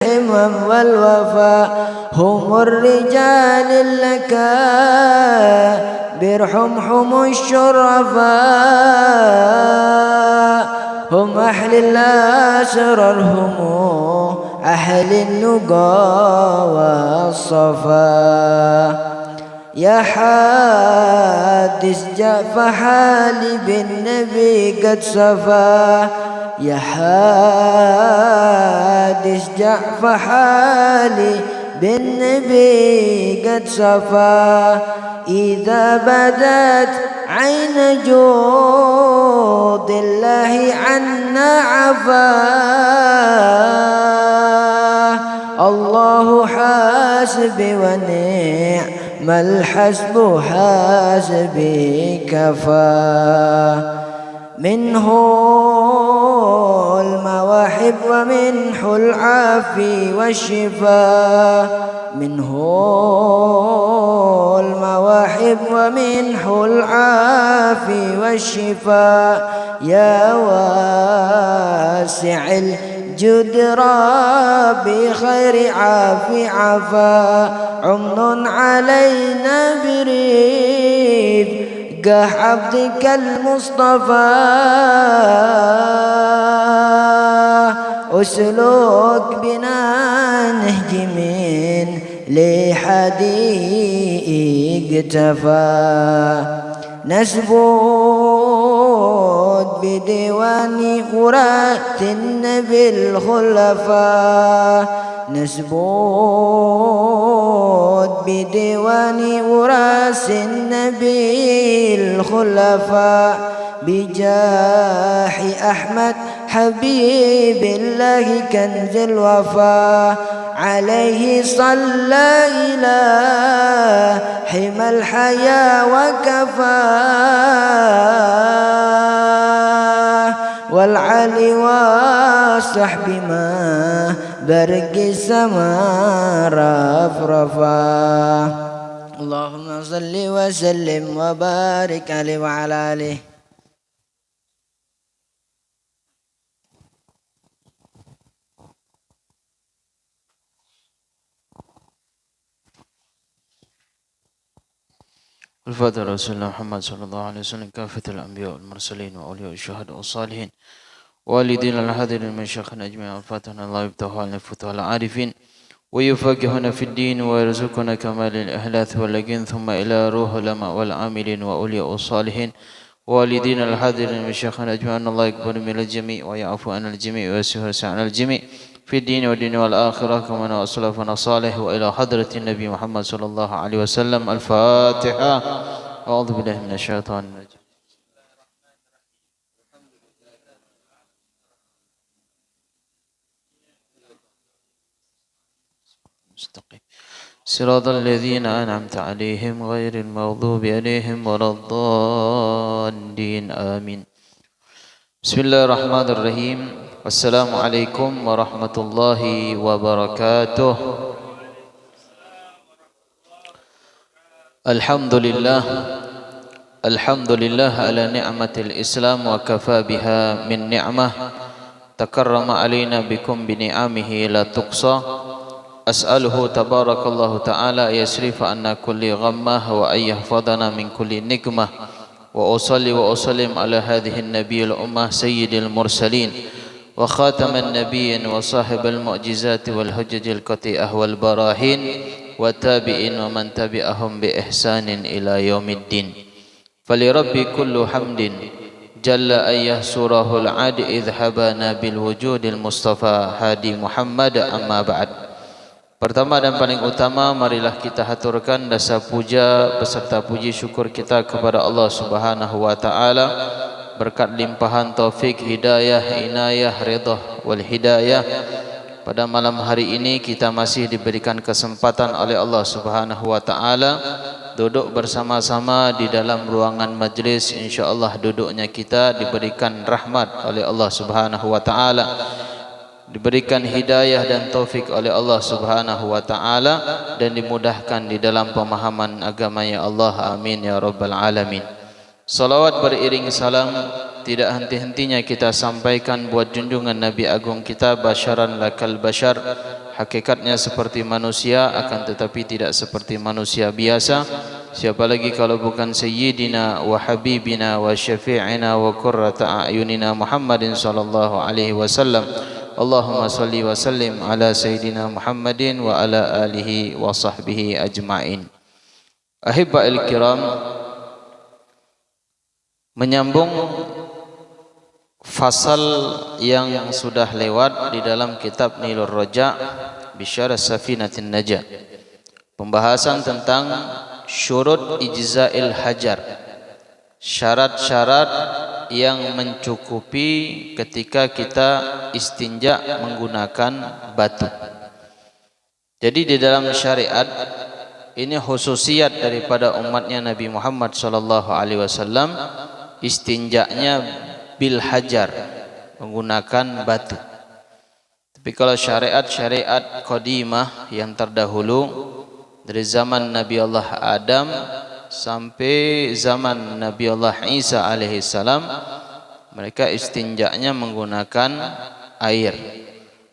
الحمم والوفاء هم الرجال الأكابر حمحم الشرفاء هم أهل الأسرار هم أهل النقى والصفا يا حادث جاء فحالي بالنبي قد صفا يا حادث جاء فحالي بالنبي قد صفا إذا بدت عين جود الله عنا عفا الله حاسبي ونعم الحسب حاسبي كفى منه المواهب ومنه العافي والشفاء منه المواهب ومنه العافي والشفاء يا واسع الجود ربي خير عافي عفا عمن علينا بريد عبدك المصطفى أسلك بنا نهج من لحديق اقتفى نسبوت بديوان قرات النبي الخلفاء نسبوت بديوان وراس النبي الخلفاء بجاح أحمد حبيب الله كنز الوفا عليه صلى إله حمى الحياة وكفى والعلي والصحب ما برق السماء رفرفا اللهم صل وسلم وبارك عليه وعلى آله. الفاتحة رسول الله محمد صلى الله عليه وسلم كافة الأنبياء والمرسلين وأولياء الشهداء والصالحين والدين الحاضرين من شيخنا أجمعين. الفاتحة الله يفتح على فتوح العارفين ويفقهنا في الدين ويرزقنا كمال الإحلاث واليقين ثم إلى روح العلماء والعاملين وأولياء الصالحين والدين الحاضرين من شيخنا أجمعين. الله يقبل من الجميع ويعفو عن الجميع ويسهل عن الجميع في الدين والدين والآخرة كما أسلفنا صالح وإلى حضرة النبي محمد صلى الله عليه وسلم. الفاتحة. أعوذ بالله من الشيطان الرجيم. صراط الذين أنعمت عليهم غير المغضوب عليهم ولا الضالين آمين. بسم الله الرحمن الرحيم. السلام عليكم ورحمة الله وبركاته. الحمد لله على نعمة الإسلام وكفى بها من نعمة تكرم علينا بكم بنعمه لا تقصى. أسأله تبارك الله تعالى يصرف عنا كل غمة وأن يحفظنا من كل نقمة وأصلي وأسلم على هذه النبي الأمة سيد المرسلين وخاتم النبيين وصاحب المعجزات والحجج القطيعة والبراهين والتابعين ومن تبعهم بإحسان إلى يوم الدين. فلربي كل حمد جل أن يحصره العاد إذ حبانا بالوجود المصطفى هادي محمد. أما بعد. Pertama dan paling utama, marilah kita haturkan dasa puja beserta puji syukur kita kepada Allah Subhanahu wa taala berkat limpahan taufik, hidayah, inayah, ridha wal hidayah. Pada malam hari ini kita masih diberikan kesempatan oleh Allah Subhanahu wa taala duduk bersama-sama di dalam ruangan majlis. Insyaallah duduknya kita diberikan rahmat oleh Allah Subhanahu wa taala, diberikan hidayah dan taufik oleh Allah Subhanahu wa taala dan dimudahkan di dalam pemahaman agamanya Allah. Amin ya rabbal alamin. Salawat beriring salam tidak henti-hentinya kita sampaikan buat junjungan Nabi agung kita, basyaran lakal basyar, hakikatnya seperti manusia akan tetapi tidak seperti manusia biasa. Siapa lagi kalau bukan sayyidina wa habibina wa syafi'ina wa qurrata a'yunina Muhammadin sallallahu alaihi wasallam. Allahumma salli wa sallim ala sayyidina Muhammadin wa ala alihi wa sahbihi ajma'in. Ahibba'il kiram, menyambung fasal yang sudah lewat di dalam kitab Nilur Raja Bisyarah Safinatin Najah, pembahasan tentang syurut ijza'il hajar, syarat-syarat yang mencukupi ketika kita istinja menggunakan batu. Jadi di dalam syariat ini khususiat daripada umatnya Nabi Muhammad sallallahu alaihi wasallam, istinjanya bil hajar, menggunakan batu. Tapi kalau syariat-syariat qadimah yang terdahulu dari zaman Nabi Allah Adam sampai zaman Nabi Allah Isa alaihi salam, mereka istinjanya menggunakan air.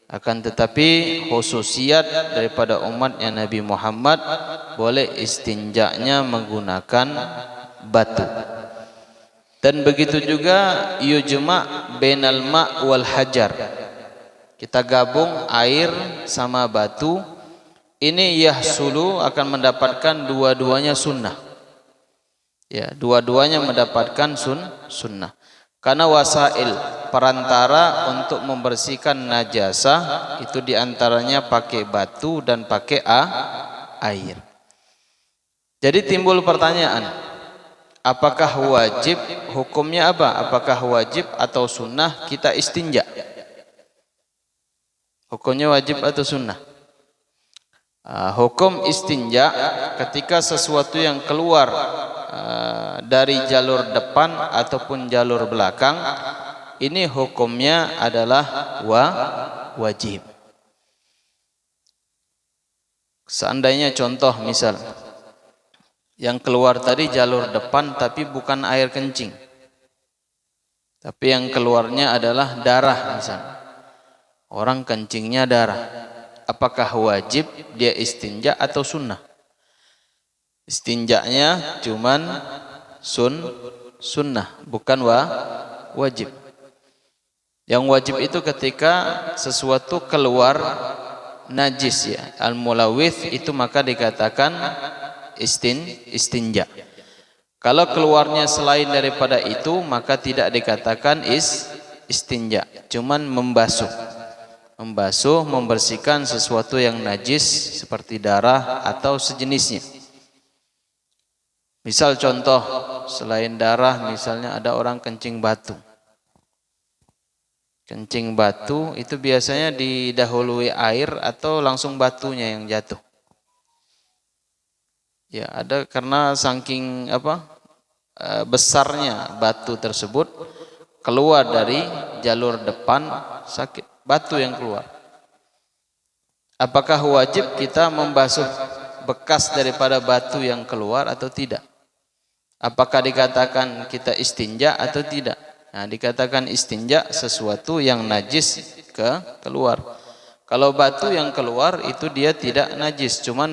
Akan tetapi khususiat daripada umatnya Nabi Muhammad boleh istinjanya menggunakan batu. Dan begitu juga yujma' bainal ma' wal hajar, kita gabung air sama batu, ini yahsulu akan mendapatkan dua-duanya sunnah. Ya, dua-duanya mendapatkan sunnah. Karena wasail, perantara untuk membersihkan najasah itu diantaranya pakai batu dan pakai air. Jadi timbul pertanyaan, apakah wajib, hukumnya apa? Apakah wajib atau sunnah kita istinja? Hukumnya wajib atau sunnah? Hukum istinja ketika sesuatu yang keluar dari jalur depan ataupun jalur belakang, ini hukumnya adalah wajib. Seandainya contoh misal yang keluar tadi jalur depan tapi bukan air kencing, tapi yang keluarnya adalah darah misal, orang kencingnya darah, apakah wajib dia istinja atau sunnah? Istinjanya cuman sunnah, bukan wajib. Yang wajib itu ketika sesuatu keluar najis, ya, al-mulawith, itu maka dikatakan istinja. Kalau keluarnya selain daripada itu maka tidak dikatakan istinja, cuman membasuh, membersihkan sesuatu yang najis seperti darah atau sejenisnya. Misal contoh, selain darah misalnya ada orang kencing batu. Kencing batu itu biasanya didahului air atau langsung batunya yang jatuh. Ya, ada karena saking besarnya batu tersebut keluar dari jalur depan, sakit batu yang keluar. Apakah wajib kita membasuh bekas daripada batu yang keluar atau tidak? Apakah dikatakan kita istinja atau tidak? Nah, dikatakan istinja sesuatu yang najis keluar. Kalau batu yang keluar itu dia tidak najis, cuman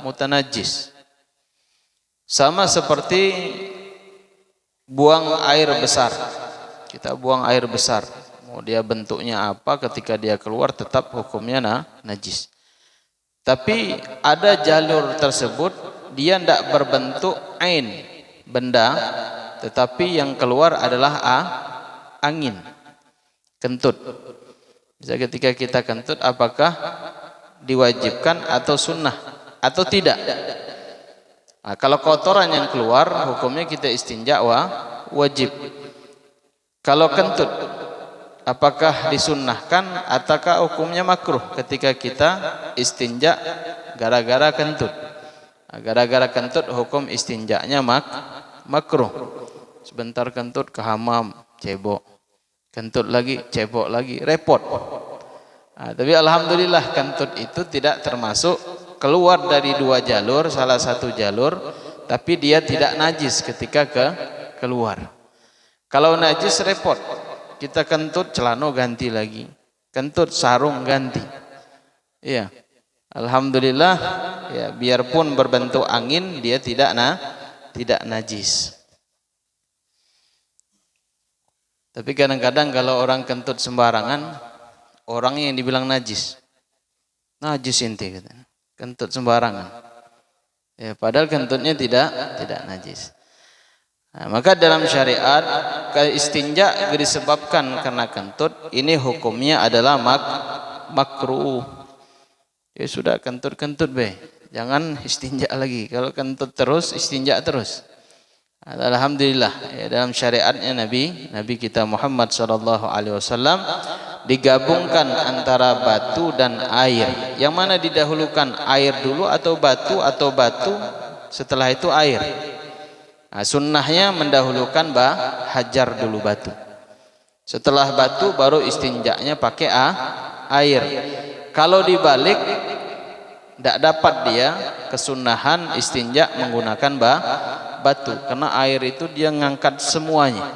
mutanajis. Sama seperti buang air besar. Kita buang air besar, mau dia bentuknya apa, ketika dia keluar tetap hukumnya najis. Tapi ada jalur tersebut dia tidak berbentuk ain, benda, tetapi yang keluar adalah angin, kentut. Bisa ketika kita kentut, apakah diwajibkan atau sunnah atau tidak? Nah, kalau kotoran yang keluar hukumnya kita istinja wajib. Kalau kentut, apakah disunnahkan ataukah hukumnya makruh ketika kita istinja gara-gara kentut? Nah, gara-gara kentut hukum istinjanya makruh. Sebentar kentut ke hamam, cebok. Kentut lagi, cebok lagi, repot. Nah, tapi alhamdulillah kentut itu tidak termasuk keluar dari dua jalur, salah satu jalur, tapi dia tidak najis ketika keluar. Kalau najis repot, kita kentut celana ganti lagi, kentut sarung ganti. Iya. Alhamdulillah ya, biarpun berbentuk angin dia tidak najis. Tapi kadang-kadang kalau orang kentut sembarangan, orang yang dibilang najis. Najis inti gitu. Kentut sembarangan. Ya, padahal kentutnya tidak najis. Nah, maka dalam syariat istinja disebabkan karena kentut, ini hukumnya adalah makruh. Ya sudah, kentut be, jangan istinja lagi. Kalau kentut terus, istinja terus. Alhamdulillah ya, dalam syariatnya Nabi kita Muhammad SAW digabungkan antara batu dan air. Yang mana didahulukan, air dulu atau batu setelah itu air. Nah, sunnahnya mendahulukan hajar dulu batu. Setelah batu baru istinjanya pakai air. Kalau dibalik tidak dapat dia kesunahan istinja menggunakan batu, karena air itu dia ngangkat semuanya,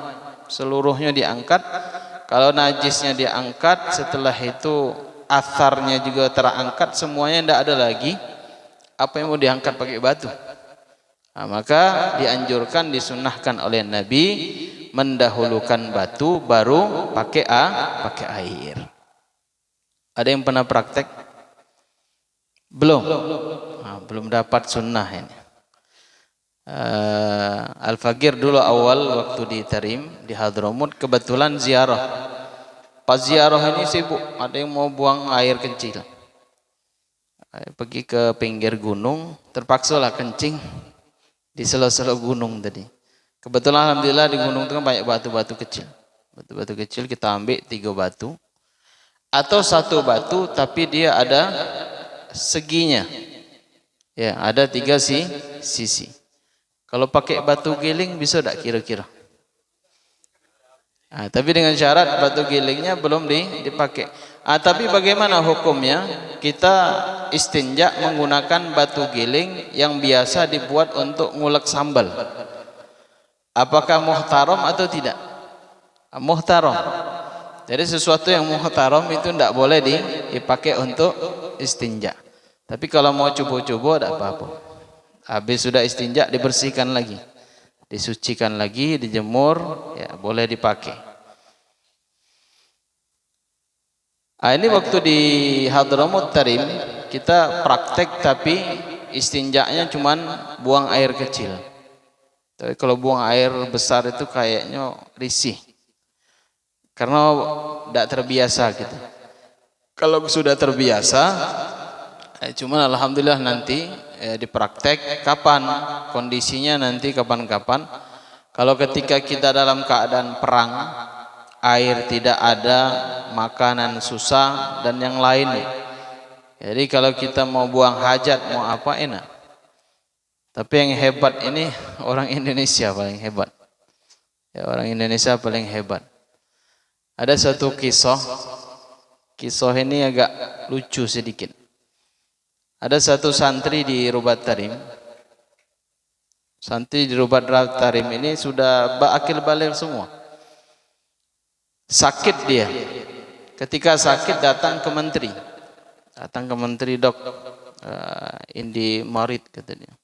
seluruhnya diangkat. Kalau najisnya diangkat, setelah itu atharnya juga terangkat, semuanya tidak ada lagi. Apa yang mau diangkat pakai batu? Nah, maka dianjurkan, disunahkan oleh Nabi mendahulukan batu baru pakai air. Ada yang pernah praktek? Belum? Nah, belum dapat sunnah ini. Al-Fakir dulu awal waktu di Tarim, di Hadramut, kebetulan ziarah. Pas ziarah ini sibuk, ada yang mau buang air kecil. Pergi ke pinggir gunung, terpaksa lah kencing di sela-sela gunung tadi. Kebetulan alhamdulillah di gunung itu kan banyak batu-batu kecil. Batu-batu kecil kita ambil 3 batu. Atau 1 batu tapi dia ada seginya. Ya, ada 3 sisi. Kalau pakai batu giling bisa tak kira-kira? Nah, tapi dengan syarat batu gilingnya belum dipakai. Tapi bagaimana hukumnya? Kita istinja menggunakan batu giling yang biasa dibuat untuk ngulek sambal. Apakah muhtaram atau tidak? Muhtaram. Jadi sesuatu yang muhtaram itu tidak boleh dipakai untuk istinja. Tapi kalau mau cubo-cubo tidak apa-apa. Habis sudah istinja dibersihkan lagi, disucikan lagi, dijemur, ya boleh dipakai. Ini waktu di Hadramut Tarim kita praktek, tapi istinjanya cuman buang air kecil. Tapi kalau buang air besar itu kayaknya risih, karena tidak terbiasa gitu. Kalau sudah terbiasa, cuman alhamdulillah nanti dipraktek kapan kondisinya, nanti kapan-kapan. Kalau ketika kita dalam keadaan perang, air tidak ada, makanan susah dan yang lainnya. Jadi kalau kita mau buang hajat, mau apa, enak. Tapi yang hebat ini orang Indonesia paling hebat. Ya, orang Indonesia paling hebat. Ada satu kisah ini agak lucu sedikit. Ada satu santri di Rubat Tarim. Santri di Rubat Tarim ini sudah akil balik semua. Sakit dia. Ketika sakit datang ke menteri. Dok, Indi marid katanya.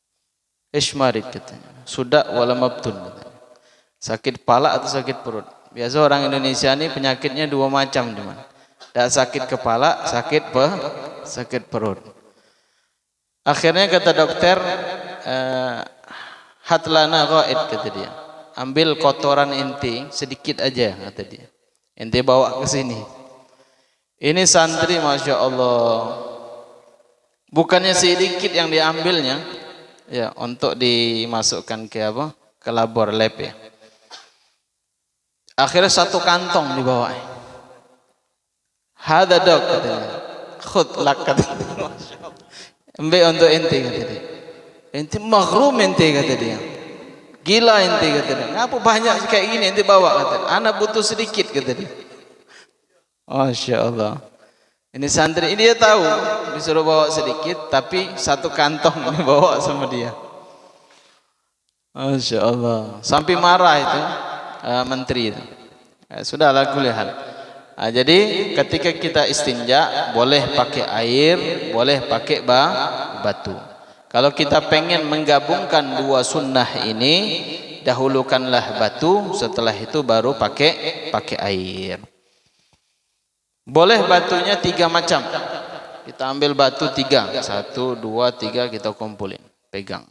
Marid katanya. Sudah wala mabtun katanya. Sakit kepala atau sakit perut. Biasa orang Indonesia ini penyakitnya 2 macam cuman. Ada sakit kepala, sakit perut. Akhirnya kata dokter, hatlana ghaid kata dia. Ambil kotoran inti sedikit aja kata dia. Inti bawa ke sini. Ini santri Masya Allah, bukannya sedikit yang diambilnya, ya untuk dimasukkan ke ke labor lab ya. Akhirnya 1 kantong dibawa. Hada dok katanya, khud lak katanya. Ambil untuk ente kata dia. Ente maghrum ente kata dia. Gila ente kata dia. Ngapa banyak kayak gini ente bawa kata dia. Anak butuh sedikit kata dia. Masya Allah. Ini santri ini dia tahu disuruh bawa sedikit, tapi 1 kantong dibawa sama dia. Masya Allah. Sampai marah itu menteri itu. Sudahlah kuliah. Jadi ketika kita istinja boleh pakai air, boleh pakai batu. Kalau kita pengen menggabungkan dua sunnah ini, dahulukanlah batu, setelah itu baru pakai air. Boleh batunya 3 macam. Kita ambil batu 3, 1, 2, 3 kita kumpulin, pegang.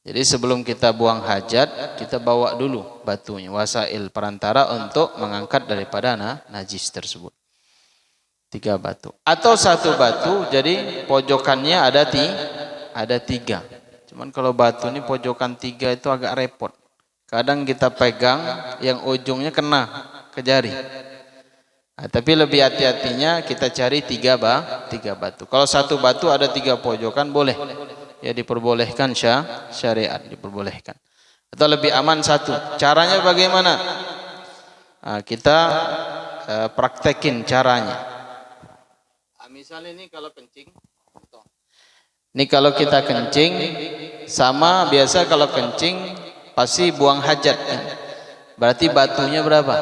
Jadi sebelum kita buang hajat, kita bawa dulu batunya, wasail perantara untuk mengangkat daripada najis tersebut. 3 batu atau 1 batu, jadi pojokannya ada 3. Cuman kalau batu ini pojokan 3 itu agak repot. Kadang kita pegang yang ujungnya kena ke jari. Tapi lebih hati-hatinya kita cari 3 batu. Kalau 1 batu ada 3 pojokan boleh. Ya diperbolehkan syariat, diperbolehkan. Atau lebih aman 1. Caranya bagaimana? Kita praktekin caranya. Misalnya ini kalau kencing, ini kalau kita kencing sama biasa kalau kencing pasti buang hajat kan? Berarti batunya berapa?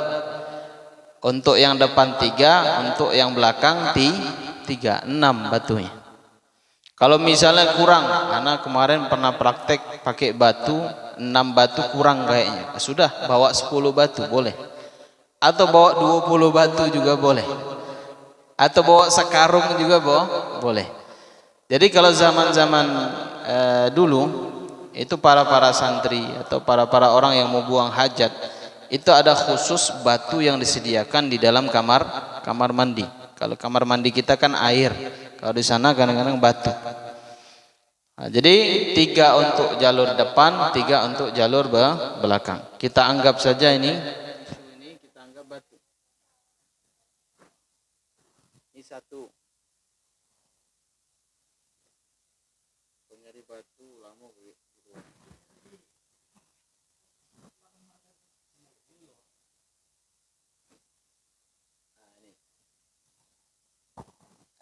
Untuk yang depan 3, untuk yang belakang 3, 6 batunya. Kalau misalnya kurang, karena kemarin pernah praktek pakai batu 6 batu kurang kayaknya, sudah bawa 10 batu boleh, atau bawa 20 batu juga boleh, atau bawa sekarung juga boleh. Jadi kalau zaman-zaman dulu itu para santri atau para orang yang mau buang hajat itu ada khusus batu yang disediakan di dalam kamar mandi. Kalau kamar mandi kita kan air, kalau di sana kadang-kadang batu. Jadi 3 untuk jalur depan, 3 untuk jalur belakang. Kita anggap saja ini kita anggap batu. Ini 1. Nyari batu lama gitu.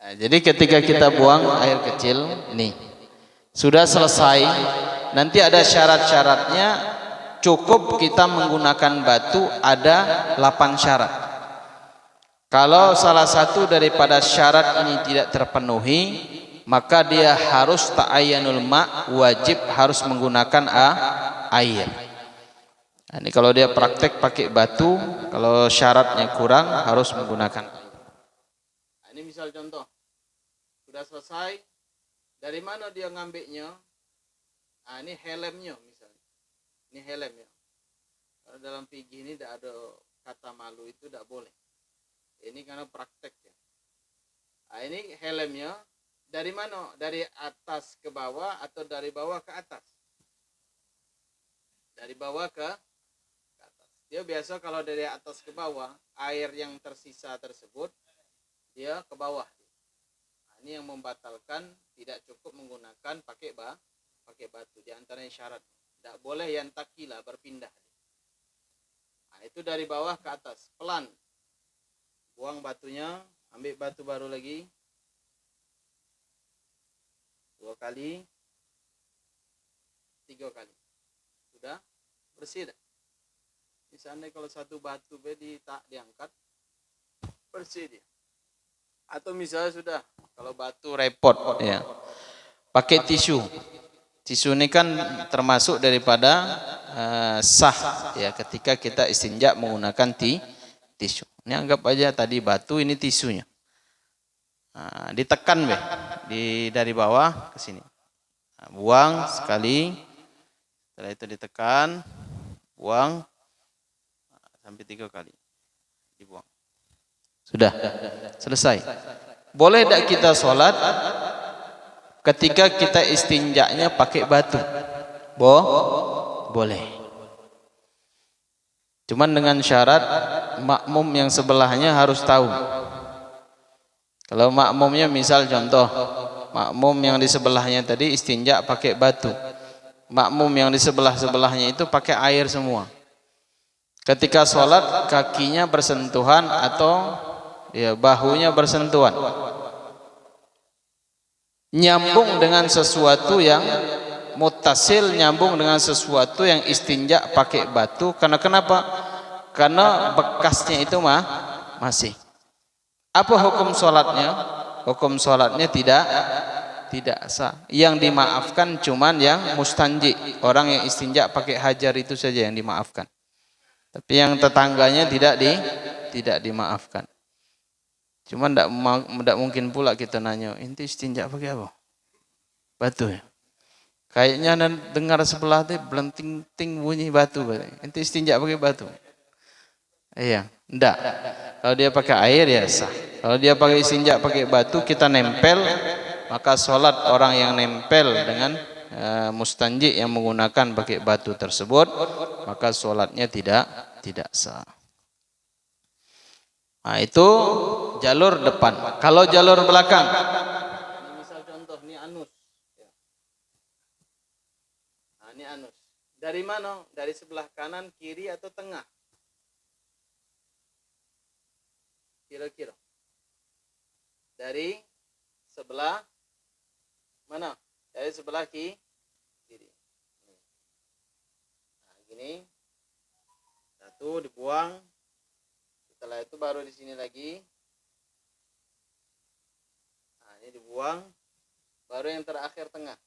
Jadi ketika kita buang air kecil nih sudah selesai, nanti ada syarat-syaratnya. Cukup kita menggunakan batu, ada 8 syarat. Kalau salah satu daripada syarat ini tidak terpenuhi, maka dia harus ta'ayyanul ma', wajib harus menggunakan air. Ini kalau dia praktek pakai batu, kalau syaratnya kurang harus menggunakan air. Ini misal contoh, sudah selesai, dari mana dia ngambilnya? Ini helmnya misalnya. Ini helmnya. Kalau dalam fikih ini tidak ada kata malu, itu tidak boleh. Ini karena praktek ya. Ini helmnya. Dari mana? Dari atas ke bawah atau dari bawah ke atas? Dari bawah ke atas. Dia biasa kalau dari atas ke bawah, air yang tersisa tersebut dia ke bawah. Ini yang membatalkan tidak cukup menggunakan pakai batu. Di antaranya syarat, tidak boleh yang takila berpindah. Itu dari bawah ke atas, pelan. Buang batunya, ambil batu baru lagi. 2 kali, 3 kali. Sudah bersih dah. Misalnya kalau 1 batu tak diangkat, bersih dia. Atau misalnya sudah, kalau batu repot ya, pakai tisu. Tisu ini kan termasuk daripada sah ya ketika kita istinja menggunakan tisu. Ini anggap aja tadi batu, ini tisunya. Ditekan dari bawah ke sini. Buang sekali, setelah itu ditekan, buang sampai 3 kali. Dibuang. Sudah selesai. Boleh tak kita sholat ketika kita istinjanya pakai batu? Boleh. Cuman dengan syarat makmum yang sebelahnya harus tahu. Kalau makmumnya misal contoh, makmum yang di sebelahnya tadi istinja pakai batu. Makmum yang di sebelahnya itu pakai air semua. Ketika sholat kakinya bersentuhan atau bahunya bersentuhan, nyambung dengan sesuatu yang mutasil, nyambung dengan sesuatu yang istinja pakai batu. Karena kenapa? Karena bekasnya itu masih. Apa hukum sholatnya? Hukum sholatnya tidak sah. Yang dimaafkan cuman yang mustanji, orang yang istinja pakai hajar itu saja yang dimaafkan. Tapi yang tetangganya tidak dimaafkan. Cuman tidak mungkin pula kita nanya, inti istinja pakai apa? Batu ya. Kayaknya dengar sebelah teh belenting-ting bunyi batu. Inti istinja pakai batu. Iya, enggak. Kalau dia pakai air ya sah. Kalau dia pakai istinja pakai batu, kita nempel, maka sholat orang yang nempel dengan mustanji yang menggunakan pakai batu tersebut, maka sholatnya tidak sah. Nah, itu jalur depan. Kalau jalur belakang, ini misal contoh, ini anus. Nah, ini anus. Dari mana? Dari sebelah kanan, kiri, atau tengah? Kira-kira. Dari sebelah mana? Dari sebelah kiri. Nah, gini. Satu dibuang. Setelah itu baru di sini lagi. Nah, ini dibuang. Baru yang terakhir tengah.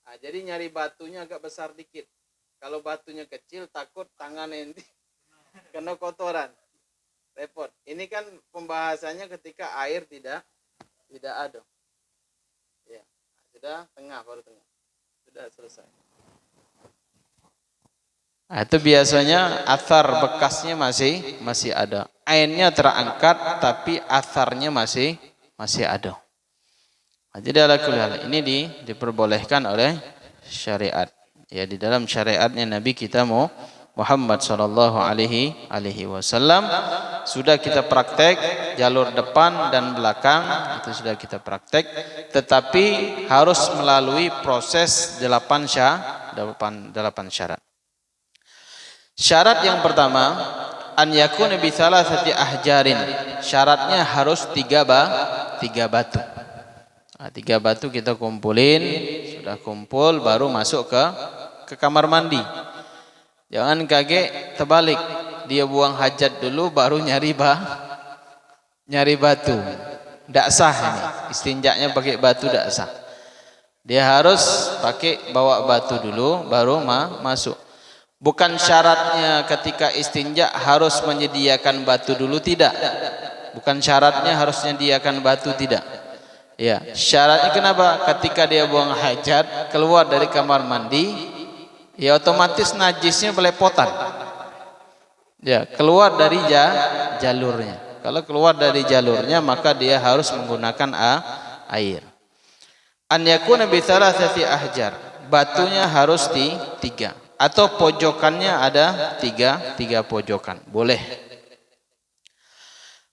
Nah, jadi nyari batunya agak besar dikit. Kalau batunya kecil, takut tangan nanti kena kotoran. Repot. Ini kan pembahasannya ketika air tidak ada. Ya, sudah tengah, baru tengah. Sudah selesai. Nah, itu biasanya athar bekasnya masih ada. Ainnya terangkat tapi atharnya masih ada. Nah, jadi ala kulli hal ini diperbolehkan oleh syariat. Ya, di dalam syariatnya Nabi kita Muhammad sallallahu alaihi wasallam sudah kita praktek jalur depan dan belakang, itu sudah kita praktek, tetapi harus melalui proses 8 syarat. Syarat yang pertama, an yakuna bi thalathati ahjarin. Syaratnya harus 3 batu. Nah, 3 batu kita kumpulin, sudah kumpul baru masuk ke kamar mandi. Jangan kaget terbalik, dia buang hajat dulu baru nyari batu. Tidak sah ini. Istinjaknya pakai batu tidak sah. Dia harus bawa batu dulu baru masuk. Bukan syaratnya ketika istinja harus menyediakan batu dulu, tidak. Bukan syaratnya harus menyediakan batu, tidak. Ya, syaratnya kenapa? Ketika dia buang hajat keluar dari kamar mandi, ya otomatis najisnya belepotan. Ya, keluar dari jalurnya. Kalau keluar dari jalurnya maka dia harus menggunakan air. An yakuna bi thalathati ahjar. Batunya harus 3 atau pojokannya ada 3 pojokan. Boleh.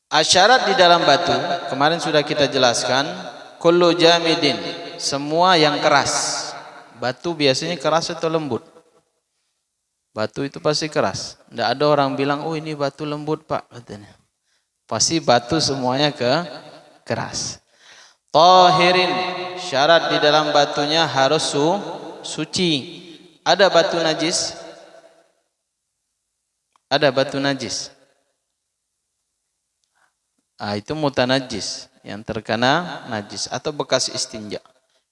Asyarat di dalam batu kemarin sudah kita jelaskan, kullu jamidin, semua yang keras. Batu biasanya keras atau lembut? Batu itu pasti keras. Tidak ada orang bilang, oh ini batu lembut pak, katanya. Pasti batu semuanya keras. Tahirin, syarat di dalam batunya harus suci. Ada batu najis? Ada batu najis. Itu mutanajis, yang terkena najis atau bekas istinja.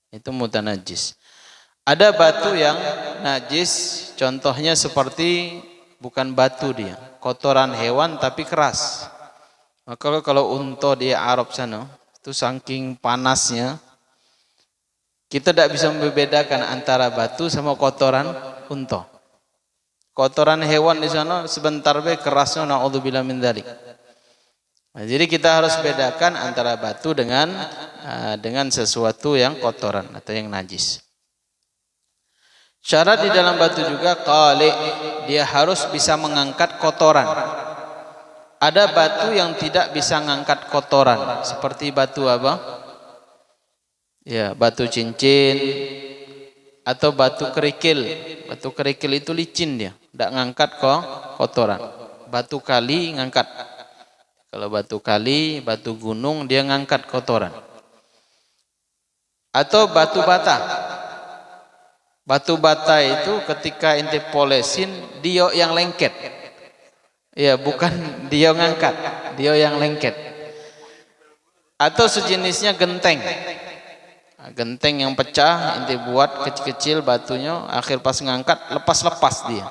Itu mutanajis. Ada batu yang najis, contohnya seperti bukan batu dia, kotoran hewan tapi keras. Maka kalau unta di Arab sana, itu saking panasnya, kita tidak bisa membedakan antara batu sama kotoran unta. Kotoran hewan di sana sebentar kerasnya, naudzubillah min dzalik. Nah, jadi kita harus bedakan antara batu dengan sesuatu yang kotoran atau yang najis. Syarat di dalam batu juga qali, dia harus bisa mengangkat kotoran. Ada batu yang tidak bisa mengangkat kotoran, seperti batu apa? Ya, batu cincin atau batu kerikil. Batu kerikil itu licin dia, tidak mengangkat kotoran. Batu kali ngangkat. Kalau batu kali, batu gunung dia ngangkat kotoran. Atau batu bata. Batu bata itu ketika ente polesin dia yang lengket. Ya, bukan dia ngangkat, dia yang lengket. Atau sejenisnya genteng. Genteng yang pecah, inti buat kecil-kecil batunya, akhir pas ngangkat lepas-lepas dia.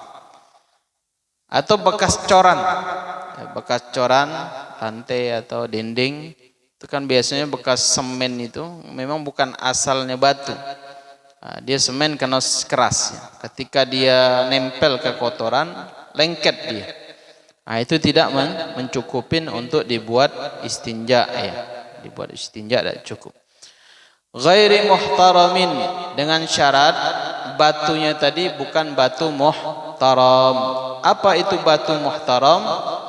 Atau bekas coran, bekas coran lantai atau dinding, itu kan biasanya bekas semen itu, memang bukan asalnya batu. Dia semen karena keras. Ketika dia nempel ke kotoran, lengket dia. Itu tidak mencukupin untuk dibuat istinja ya. Dibuat istinja tidak cukup. Ghairi muhtaramin, dengan syarat batunya tadi bukan batu muhtaram. Apa itu batu muhtaram?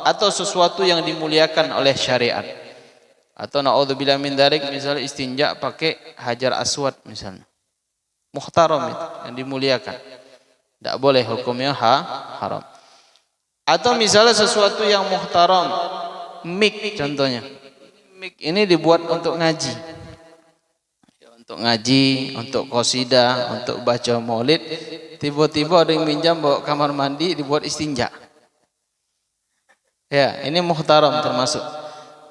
Atau sesuatu yang dimuliakan oleh syariat. Atau naudzubillah min dzalik, misalnya istinja pakai hajar aswad misalnya. Muhtaram itu yang dimuliakan. Tidak boleh, hukumnya haram. Atau misalnya sesuatu yang muhtaram, mik contohnya. Mik ini dibuat untuk ngaji. Untuk ngaji, untuk qasidah, untuk baca maulid. Tiba-tiba ada yang minjam bawa kamar mandi dibuat istinja. Ya, ini muhtaram termasuk.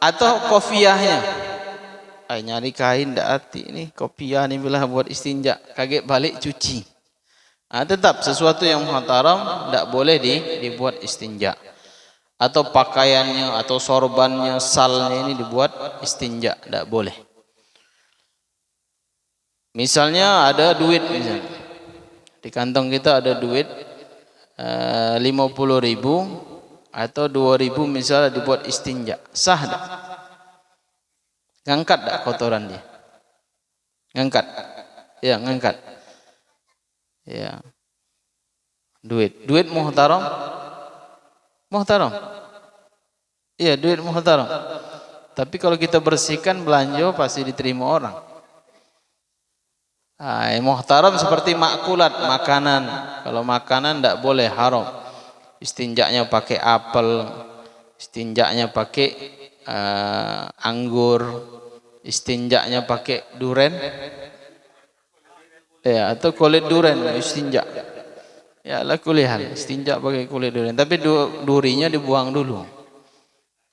Atau kopiahnya. Nyari kain ndak hati ini, kopiah ini bila buat istinja, kaget balik cuci. Tetap sesuatu yang muhtaram tidak boleh dibuat istinja. Atau pakaiannya atau sorbannya, salnya ini dibuat istinja, tidak boleh. Misalnya ada duit misalnya. Di kantong kita ada duit 50.000 atau 2.000 misalnya dibuat istinja. Sah tak? Ngangkat tak kotoran dia? Ngangkat. Ya, ngangkat. Ya. Duit muhtaram. Muhtaram. Iya, duit muhtaram. Tapi kalau kita bersihkan belanja pasti diterima orang. Muhtaram seperti makulat, makanan. Kalau makanan tidak boleh, haram. Istinjaknya pakai apel, istinjaknya pakai anggur, istinjaknya pakai duren. Ya, atau kulit duren istinja. Ya, la kulihal istinja pakai kulit duren, tapi durinya dibuang dulu.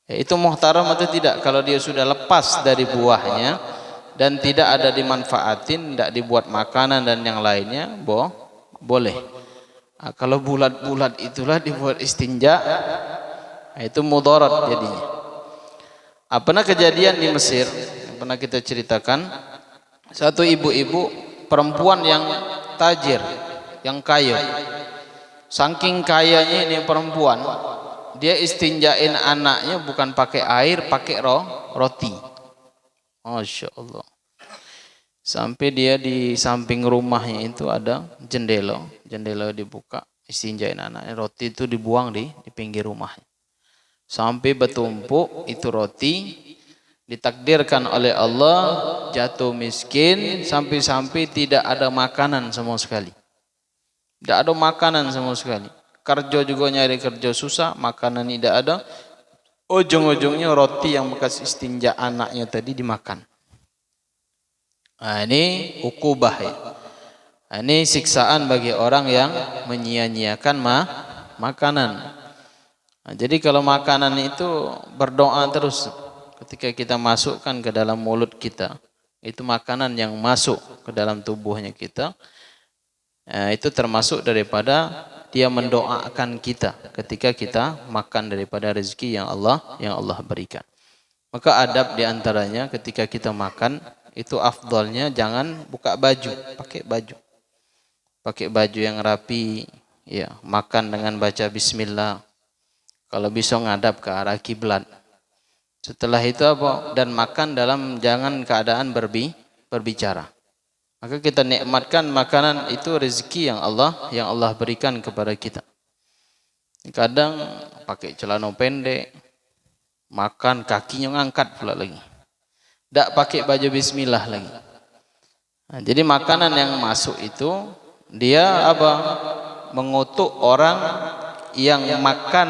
Ya, itu muhtaram atau tidak? Kalau dia sudah lepas dari buahnya dan tidak ada dimanfaatin, tidak dibuat makanan dan yang lainnya, boleh. Kalau bulat-bulat itulah dibuat istinja, itu mudarat jadinya. Pernah kejadian di Mesir, pernah kita ceritakan, satu ibu-ibu perempuan yang tajir, yang kaya. Saking kayanya ini perempuan, dia istinjain anaknya bukan pakai air, pakai roti. Masya Allah. Sampai dia di samping rumahnya itu ada jendela dibuka, istinjain anaknya, roti itu dibuang di pinggir rumahnya. Sampai bertumpuk itu roti, ditakdirkan oleh Allah jatuh miskin sampai-sampai tidak ada makanan sama sekali. Tidak ada makanan sama sekali. Kerja juga nyari kerja susah, makanan tidak ada. Ujung-ujungnya roti yang bekas istinja anaknya tadi dimakan. Ini ukubah ya. Ini siksaan bagi orang yang menyia-nyiakan makanan. Jadi kalau makanan itu berdoa terus. Ketika kita masukkan ke dalam mulut kita, itu makanan yang masuk ke dalam tubuhnya kita, itu termasuk daripada dia mendoakan kita ketika kita makan daripada rezeki yang Allah berikan. Maka adab diantaranya ketika kita makan, itu afdalnya jangan buka baju, pakai baju yang rapi, ya, makan dengan baca bismillah. Kalau bisa ngadap ke arah kiblat. Setelah itu apa? Dan makan dalam jangan keadaan berbicara. Maka kita nikmatkan makanan itu rezeki yang Allah berikan kepada kita. Kadang pakai celana pendek, makan kakinya ngangkat pula lagi. Tak pakai baju bismillah lagi. Jadi makanan yang masuk itu dia apa? Mengutuk orang yang makan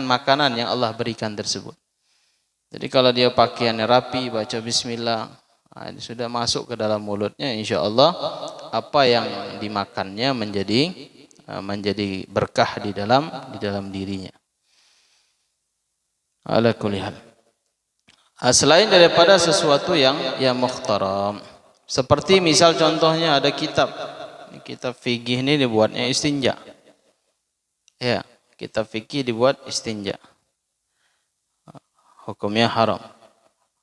makanan yang Allah berikan tersebut. Jadi kalau dia pakaiannya rapi, baca bismillah, sudah masuk ke dalam mulutnya, insya Allah apa yang dimakannya menjadi menjadi berkah di dalam dirinya. Ala kulli hal. Selain daripada sesuatu yang muhtaram, seperti misal contohnya ada kitab fikih ini dibuatnya istinja. Ya, kitab fikih dibuat istinja. Hukumnya haram.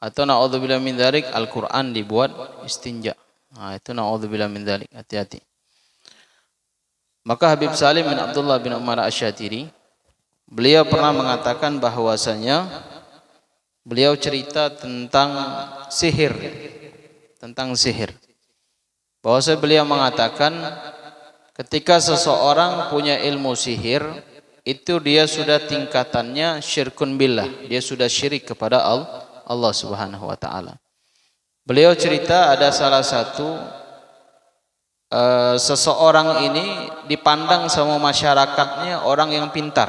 Atau na'udzubillah min dzalik, Al-Qur'an dibuat istinja. Nah, itu na'udzubillah min dzalik, hati-hati. Maka Habib Salim bin Abdullah bin Umar Asy-Syatiri, beliau pernah mengatakan bahwasanya beliau cerita tentang sihir. Bahwasanya beliau mengatakan ketika seseorang punya ilmu sihir, itu dia sudah tingkatannya syirkun billah, dia sudah syirik kepada Allah Subhanahu wa taala. Beliau cerita ada salah satu seseorang ini dipandang sama masyarakatnya orang yang pintar.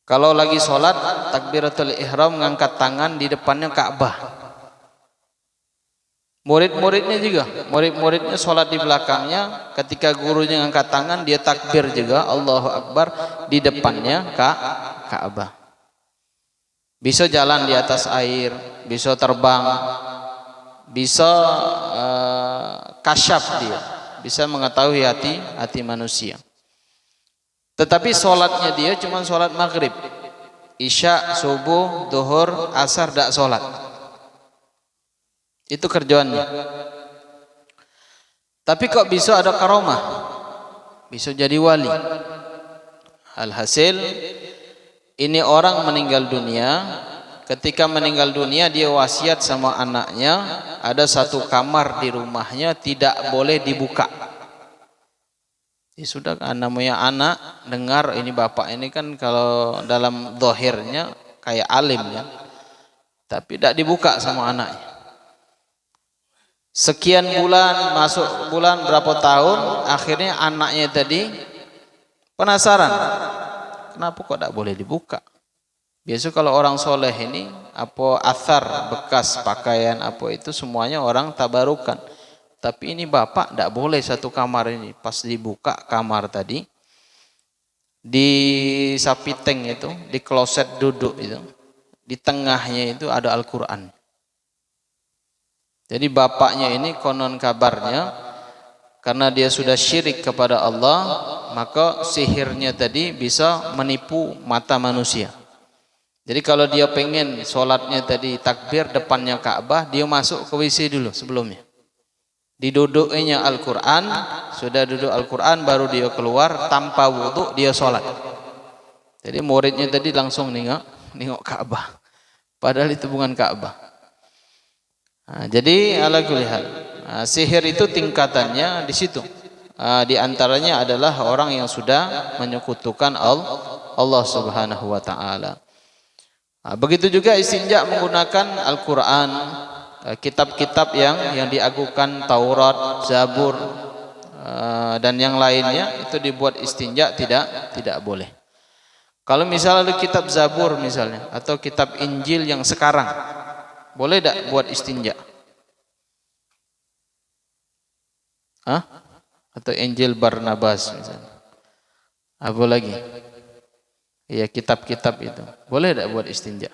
Kalau lagi sholat, takbiratul ihram ngangkat tangan di depannya Ka'bah. Murid-muridnya juga, murid-muridnya sholat di belakangnya, ketika gurunya ngangkat tangan, dia takbir juga, Allahu Akbar, di depannya Ka'bah. Bisa jalan di atas air, bisa terbang, bisa kasyaf dia, bisa mengetahui hati manusia. Tetapi sholatnya dia cuma sholat maghrib, isya, subuh, duhur, asar, tidak sholat. Itu kerjaannya. Tapi kok bisa ada karomah, bisa jadi wali. Alhasil ini orang meninggal dunia. Ketika meninggal dunia dia wasiat sama anaknya, ada satu kamar di rumahnya tidak boleh dibuka. Ya sudah kan, namanya anak dengar ini bapak ini kan kalau dalam zahirnya kayak alim ya, tapi tidak dibuka sama anaknya. Sekian bulan, masuk bulan berapa tahun, akhirnya anaknya tadi penasaran, kenapa kok tidak boleh dibuka? Biasa kalau orang soleh ini apa athar bekas pakaian apa itu semuanya orang tabarukan. Tapi ini bapak tidak boleh satu kamar ini. Pas dibuka kamar tadi, di sapiteng itu, di kloset duduk itu, di tengahnya itu ada Al-Quran. Jadi bapaknya ini konon kabarnya, karena dia sudah syirik kepada Allah, maka sihirnya tadi bisa menipu mata manusia. Jadi kalau dia pengen sholatnya tadi takbir depannya Ka'bah, dia masuk ke WC dulu sebelumnya. Diduduknya Al-Quran, sudah duduk Al-Quran baru dia keluar tanpa wudhu dia sholat. Jadi muridnya tadi langsung nengok Ka'bah, padahal itu bukan Ka'bah. Nah, jadi ala kulli hal, sihir itu tingkatannya di situ. Di antaranya adalah orang yang sudah menyekutukan Allah Subhanahu wa taala. Begitu juga istinja menggunakan Al-Quran, kitab-kitab yang diagukan, Taurat, Zabur, dan yang lainnya, itu dibuat istinja tidak boleh. Kalau misalnya ada kitab Zabur misalnya, atau kitab Injil yang sekarang, boleh tidak buat istinja? Atau Injil Barnabas misalnya. Apa lagi? Ya kitab-kitab itu, boleh tidak buat istinja?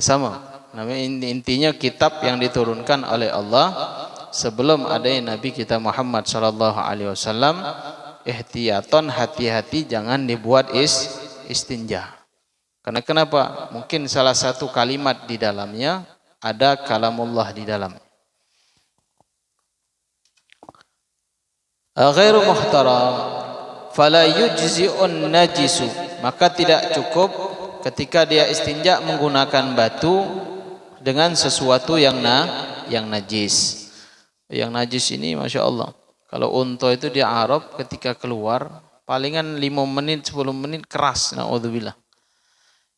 Sama, namanya intinya kitab yang diturunkan oleh Allah sebelum adanya Nabi kita Muhammad sallallahu alaihi wasallam. Ihtiyaton, hati-hati jangan dibuat istinja. Karena kenapa? Mungkin salah satu kalimat di dalamnya ada kalamullah di dalamnya. Ghairu muhtaram fala yujzi'un najisu, maka tidak cukup ketika dia istinja menggunakan batu dengan sesuatu yang najis. Yang najis ini Masya Allah, kalau unta itu di Arab ketika keluar palingan 5 menit 10 menit keras, na'udzubillah.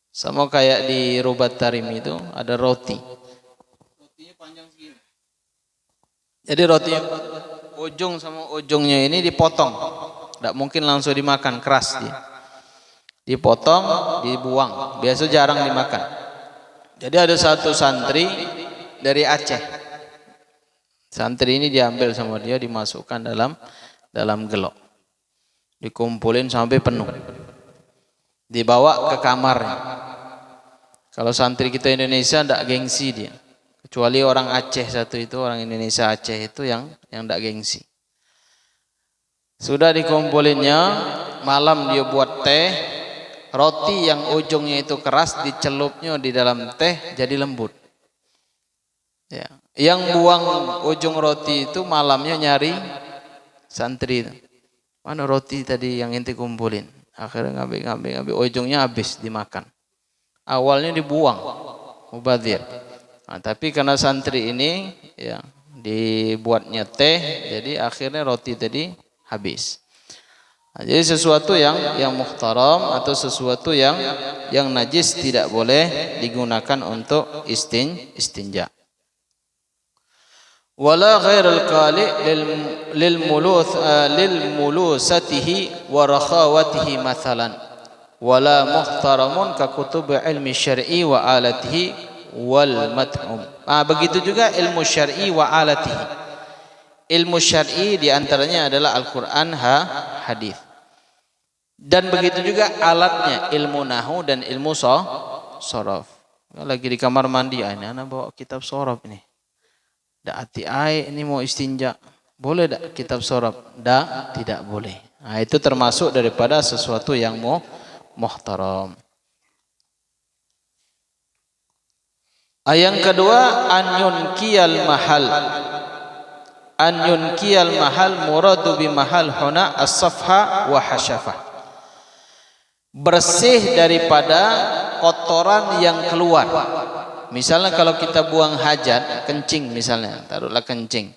Sama kayak di Rubat Tarim itu ada roti, rotinya panjang segini, jadi rotinya ujung sama ujungnya ini dipotong, tidak mungkin langsung dimakan, keras dia. Dipotong, dibuang, biasa jarang dimakan. Jadi ada satu santri dari Aceh. Santri ini diambil sama dia, dimasukkan dalam dalam gelok. Dikumpulin sampai penuh. Dibawa ke kamarnya. Kalau santri kita Indonesia ndak gengsi dia. Kecuali orang Aceh satu itu, orang Indonesia Aceh itu yang ndak gengsi. Sudah dikumpulinnya, malam dia buat teh, roti yang ujungnya itu keras dicelupnya di dalam teh jadi lembut. Ya. Yang buang ujung roti itu malamnya nyari santri itu. Mana roti tadi yang inti kumpulin? Akhirnya ngambil ujungnya habis dimakan. Awalnya dibuang, mubadzir. Nah, tapi karena santri ini ya dibuatnya teh, jadi akhirnya roti tadi habis. Nah, jadi sesuatu yang muhtaram atau sesuatu yang najis tidak boleh digunakan untuk istinja. Wala ghairul qali lil mulusatihi wa rakhawatihi mathalan. Wala muhtaramun ka kutub ilmi syar'i wa alatihi wal mat'um. Begitu juga ilmu syar'i wa alatihi. Ilmu syar'i diantaranya adalah Al-Quran, hadis. Dan begitu juga alatnya, ilmu nahu dan ilmu sorof. Lagi di kamar mandi, ini anak bawa kitab sorof ini. Dak hati air ini mau istinja, boleh dak kitab sorof? Dak, tidak boleh. Nah, itu termasuk daripada sesuatu yang muhtaram. Yang kedua, an yunkiyal mahal muradu bi mahal huna as-safha wa hasyafah. Bersih daripada kotoran yang keluar. Misalnya kalau kita buang hajat, kencing misalnya, taruhlah kencing.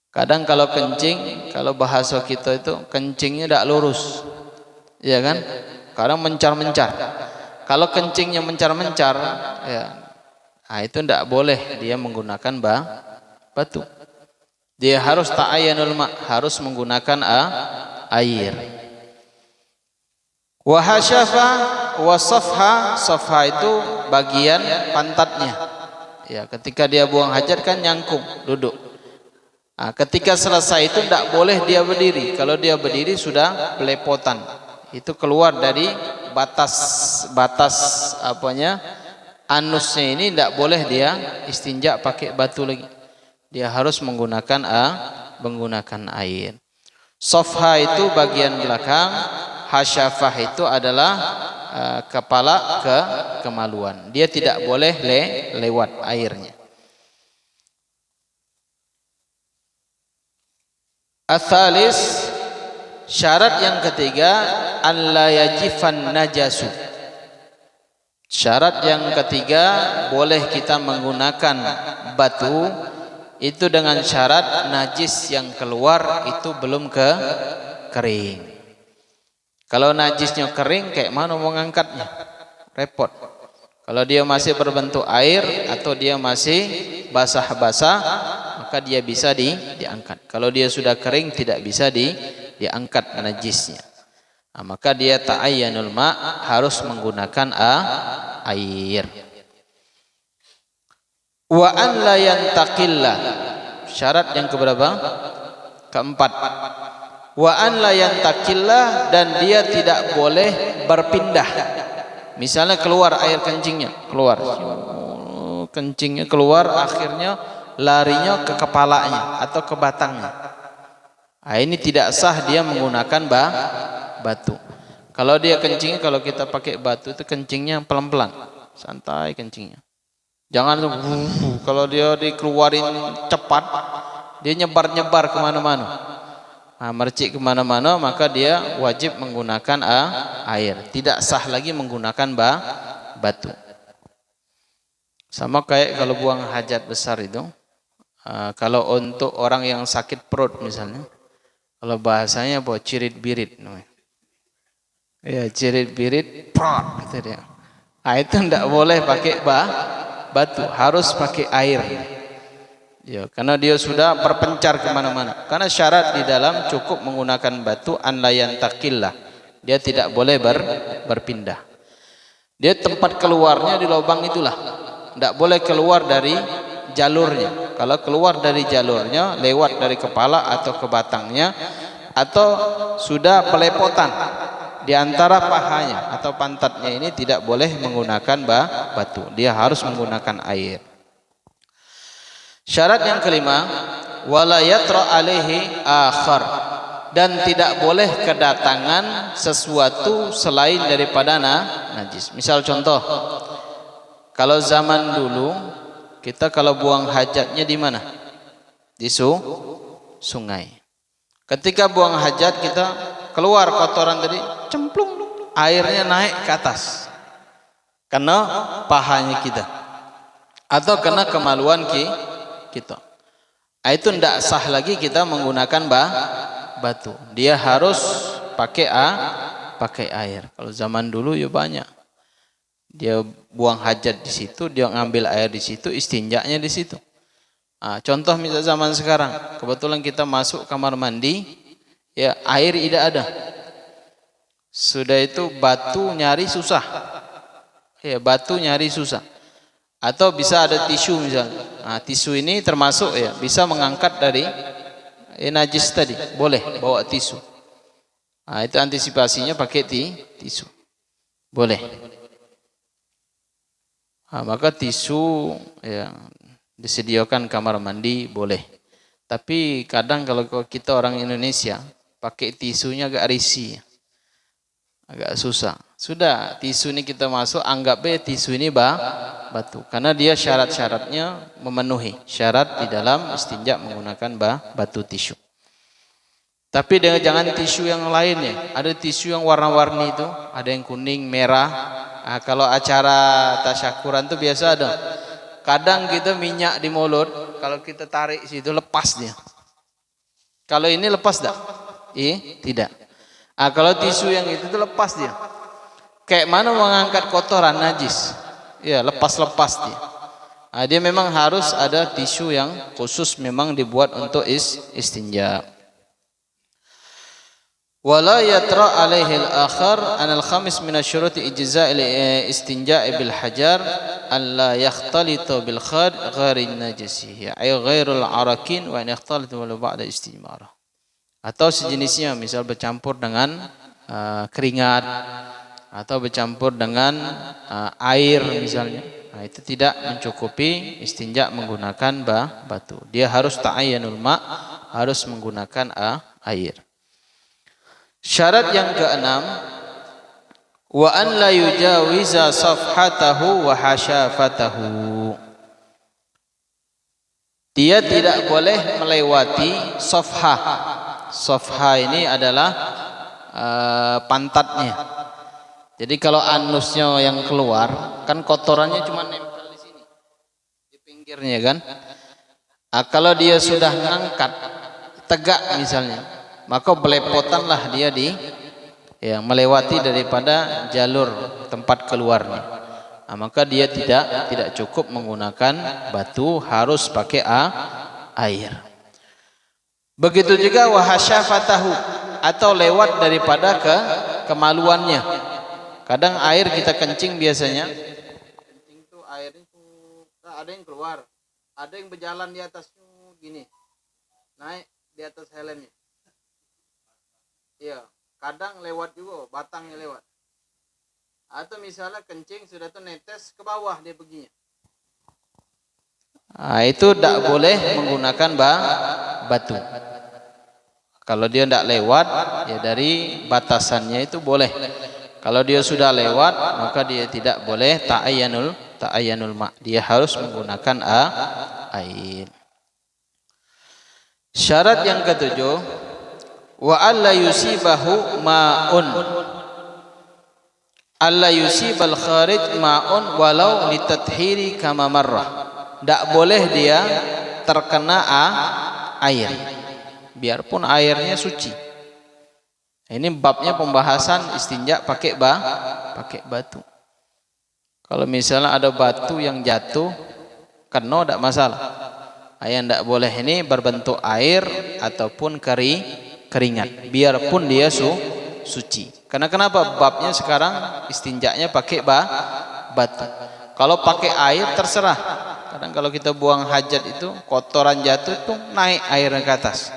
Kadang kalau kencing, kalau bahasa kita itu kencingnya tidak lurus, ya kan? Kadang mencar-mencar. Kalau kencingnya mencar-mencar, ya, nah itu tidak boleh dia menggunakan batu. Dia harus ta'ayyanul ma', harus menggunakan air. Wa hasyafa wa safha itu bagian pantatnya. Ya, ketika dia buang hajat kan nyangkung, duduk. Nah, ketika selesai itu tidak boleh dia berdiri. Kalau dia berdiri sudah belepotan. Itu keluar dari batas anusnya ini, tidak boleh dia istinja pakai batu lagi. Dia harus menggunakan air. Safha itu bagian belakang, hasyafah itu adalah kepala kemaluan. Dia tidak boleh lewat airnya. Atsalis, syarat yang ketiga, an la yajifan najasu. Syarat yang ketiga, boleh kita menggunakan batu itu dengan syarat najis yang keluar itu belum kering. Kalau najisnya kering, kayak mana mau ngangkatnya? Repot. Kalau dia masih berbentuk air atau dia masih basah-basah, maka dia bisa diangkat. Kalau dia sudah kering, tidak bisa diangkat najisnya. Nah, maka dia ta'ayyanul ma', harus menggunakan air. Wa an la yantaqilla. Syarat yang keberapa? Keempat. Wa an la yantaqilla, dan dia tidak boleh berpindah. Misalnya keluar air kencingnya, keluar. Kencingnya keluar, akhirnya larinya ke kepalanya atau ke batangnya. Nah, ini tidak sah dia menggunakan batu. Kalau dia kencingnya, kalau kita pakai batu itu kencingnya pelan-pelan, santai kencingnya. Jangan kalau dia dikeluarin cepat, dia nyebar-nyebar kemana-mana. Nah, mercik kemana-mana, maka dia wajib menggunakan air. Tidak sah lagi menggunakan batu. Sama kayak kalau buang hajat besar itu. Kalau untuk orang yang sakit perut misalnya, kalau bahasanya buat cirit-birit. Ya, cirit-birit, prot, gitu dia. Nah, itu tidak boleh pakai batu, harus pakai air. Ya, karena dia sudah berpencar kemana-mana. Karena syarat di dalam cukup menggunakan batu, an la yantaqillah. Dia tidak boleh berpindah. Dia tempat keluarnya di lubang itulah. Tidak boleh keluar dari jalurnya. Kalau keluar dari jalurnya, lewat dari kepala atau ke batangnya, atau sudah pelepotan di antara pahanya atau pantatnya, ini tidak boleh menggunakan batu, dia harus menggunakan air. Syarat yang kelima, wala yatra alaihi akhar, dan tidak boleh kedatangan sesuatu selain daripada najis. Misal contoh, kalau zaman dulu kita kalau buang hajatnya di mana? Di sungai. Ketika buang hajat kita keluar kotoran tadi, cemplung, airnya naik ke atas. Kena pahanya kita. Atau kena kemaluan kita. Itu tidak sah lagi kita menggunakan batu. Dia harus pakai air. Kalau zaman dulu ya banyak. Dia buang hajat di situ, dia ngambil air di situ, istinjaknya di situ. Contoh misal zaman sekarang, kebetulan kita masuk kamar mandi, ya air tidak ada. Sudah itu batu nyari susah. Ya, batu nyari susah. Atau bisa ada tisu misalnya. Tisu ini termasuk ya bisa mengangkat dari najis tadi, boleh bawa tisu. Itu antisipasinya pakai tisu. Boleh. Maka tisu ya disediakan kamar mandi boleh. Tapi kadang kalau kita orang Indonesia pakai tisunya agak risih, agak susah. Sudah tisu ini kita masuk, anggap tisu ini batu, karena dia syarat-syaratnya memenuhi syarat di dalam istinja menggunakan batu tisu. Tapi jangan tisu yang lainnya. Ada tisu yang warna-warni itu, ada yang kuning, merah. Kalau acara tasyakuran tuh biasa ada. Kadang kita minyak di mulut, kalau kita tarik situ lepas dia. Kalau ini lepas tak? Tidak. Kalau tisu yang itu tuh lepas dia. Kayak mana mengangkat kotoran najis? Ya, lepas-lepas dia. Dia memang harus ada tisu yang khusus memang dibuat untuk istinja. Wala yatra alaihi al-akhar anal khamis min asyuruti ijza'il istinja'i bil hajar alla yakhtalitu bil ghairi najisihi ay ghairul arakin wa in yakhtalitu walau ba'da istimara. Atau sejenisnya, misal bercampur dengan keringat atau bercampur dengan air misalnya. Itu tidak mencukupi istinja menggunakan batu. Dia harus ta'ayyanul ma', harus menggunakan air. Syarat yang keenam, wa an la yujawiza safhatahu wa hasyafatahu. Dia tidak boleh melewati safhah. Safhah ini adalah pantatnya. Jadi kalau anusnya yang keluar, kan kotorannya cuma nempel di sini, di pinggirnya kan. Kalau dia sudah ngangkat tegak misalnya, maka belepotanlah dia melewati daripada jalur tempat keluarnya. Maka dia tidak cukup menggunakan batu, harus pakai air. Begitu juga wahasyafatahu, atau lewat daripada kemaluannya. Kadang air kita kencing biasanya, kencing tuh airnya ada yang keluar, ada yang berjalan di atasnya gini, naik di atas helmnya. Iya, kadang lewat juga, batangnya lewat. Atau misalnya kencing sudah tuh netes ke bawah dia perginya. Itu tidak boleh menggunakan batu. Kalau dia tidak lewat, ya dari batasannya itu boleh. Kalau dia sudah lewat, maka dia tidak boleh ta'ayyanul ma'. Dia harus menggunakan air. Syarat yang ketujuh, wa alla yusibahu ma'un, alla yusibal kharij ma'un walau litathiri kama marrah. Tak boleh dia terkena air, biarpun airnya suci. Ini babnya pembahasan istinja pakai batu. Kalau misalnya ada batu yang jatuh, kena tak masalah. Yang tak boleh ini berbentuk air ataupun keringat, biarpun dia suci. Karena kenapa? Babnya sekarang istinjaknya pakai batu. Kalau pakai air terserah. Kadang kalau kita buang hajat itu kotoran jatuh tuh naik airnya ke atas.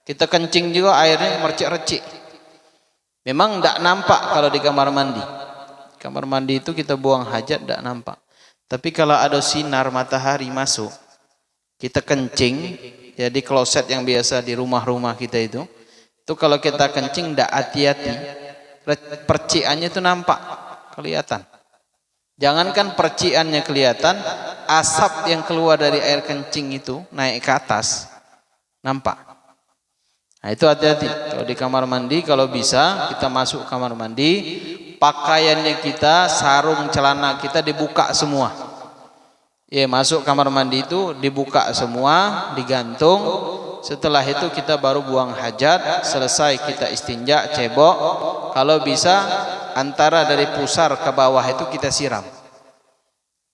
Kita kencing juga airnya mercik-recik. Memang tidak nampak kalau di kamar mandi. Kamar mandi itu kita buang hajat tidak nampak. Tapi kalau ada sinar matahari masuk, kita kencing, ya di kloset yang biasa di rumah-rumah kita itu kalau kita kencing tidak hati-hati, percikannya itu nampak, kelihatan. Jangankan percikannya kelihatan, asap yang keluar dari air kencing itu naik ke atas, nampak. Nah itu hati-hati. Kalau di kamar mandi, kalau bisa kita masuk kamar mandi, pakaiannya kita, sarung, celana kita dibuka semua. Ya, masuk kamar mandi itu dibuka semua, digantung. Setelah itu kita baru buang hajat, selesai kita istinja, cebok. Kalau bisa antara dari pusar ke bawah itu kita siram.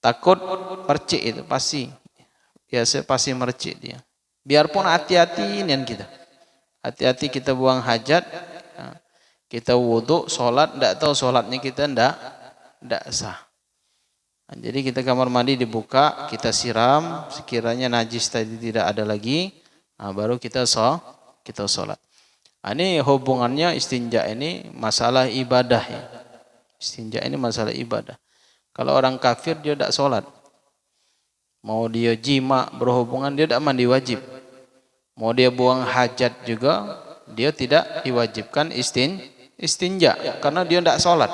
Takut percik itu pasti. Biasa pasti mercik dia. Biarpun hati-hati nian kita. Hati-hati kita buang hajat, kita wudhu, sholat, tidak tahu sholatnya kita tidak sah. Nah, jadi kita kamar mandi dibuka, kita siram, sekiranya najis tadi tidak ada lagi, nah, baru kita sholat. Nah, ini hubungannya istinja ini masalah ibadah ya. Istinja ini masalah ibadah. Kalau orang kafir dia tidak sholat, mau dia jima berhubungan dia tidak mandi wajib. Mau dia buang hajat juga, dia tidak diwajibkan istinja karena dia tidak sholat.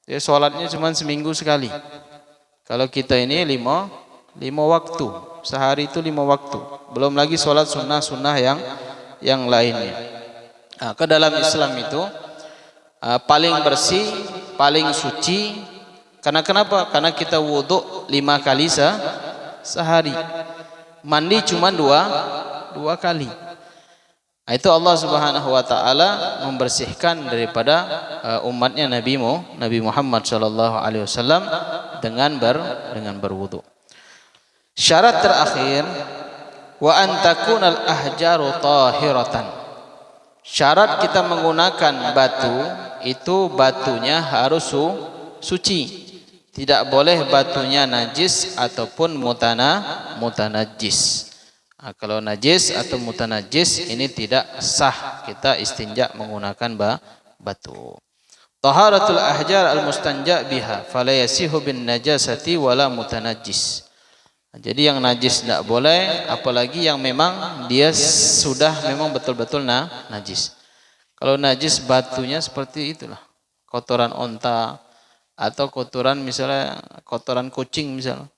Dia sholatnya cuma seminggu sekali. Kalau kita ini lima waktu, sehari itu 5 waktu. Belum lagi sholat sunnah yang lainnya. Nah, ke dalam Islam itu paling bersih, paling suci. Karena kenapa? Karena kita wudhu 5 kali sehari. Mandi cuma dua kali. Nah, itu Allah Subhanahu wa taala membersihkan daripada umatnya Nabi Muhammad sallallahu alaihi wasallam dengan berwudu. Syarat terakhir wa an takunal ahjaru tahiratan. Syarat kita menggunakan batu itu batunya harus suci. Tidak boleh batunya najis ataupun mutanajis. Nah, kalau najis atau mutanajis ini tidak sah kita istinja menggunakan batu. Taharatul ahjar al-mustanja biha fala yasihu bin najasati wala mutanajis. Nah, jadi yang najis tidak boleh, apalagi yang memang dia sudah memang betul-betul najis. Kalau najis batunya seperti itulah, kotoran onta atau kotoran misalnya kotoran kucing misalnya.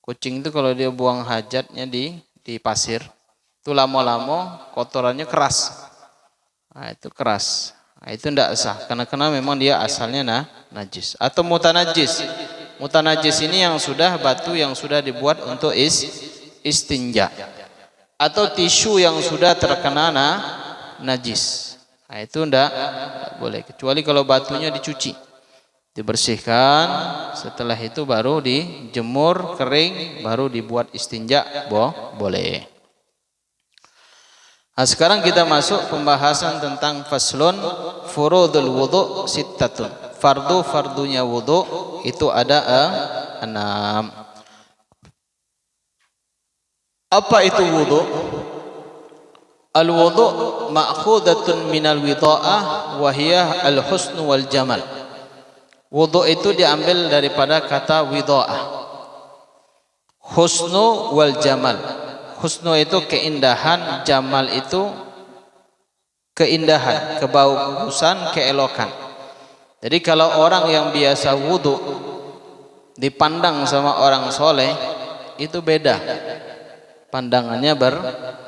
Kucing itu kalau dia buang hajatnya di pasir, itu lama-lama kotorannya keras. Nah, itu keras. Nah, itu tidak sah karena memang dia asalnya najis. Atau mutanajis. Mutanajis ini yang sudah batu yang sudah dibuat untuk istinja. Atau tisu yang sudah terkena najis. Nah, itu tidak boleh kecuali kalau batunya dicuci. Dibersihkan, setelah itu baru dijemur kering, baru dibuat istinja, boleh. Nah, sekarang kita masuk pembahasan tentang faslun furudul wudu sittatun. Fardunya wudu itu ada 6. Apa itu wudu? Al-wudu ma'khudatun minal wida'ah wa hiya al-husnu wal jamal. Wudu itu diambil daripada kata wida'ah. Husnu wal jamal. Husnu itu keindahan, jamal itu keindahan, kebagusan, keelokan. Jadi kalau orang yang biasa wudu dipandang sama orang soleh itu beda. Pandangannya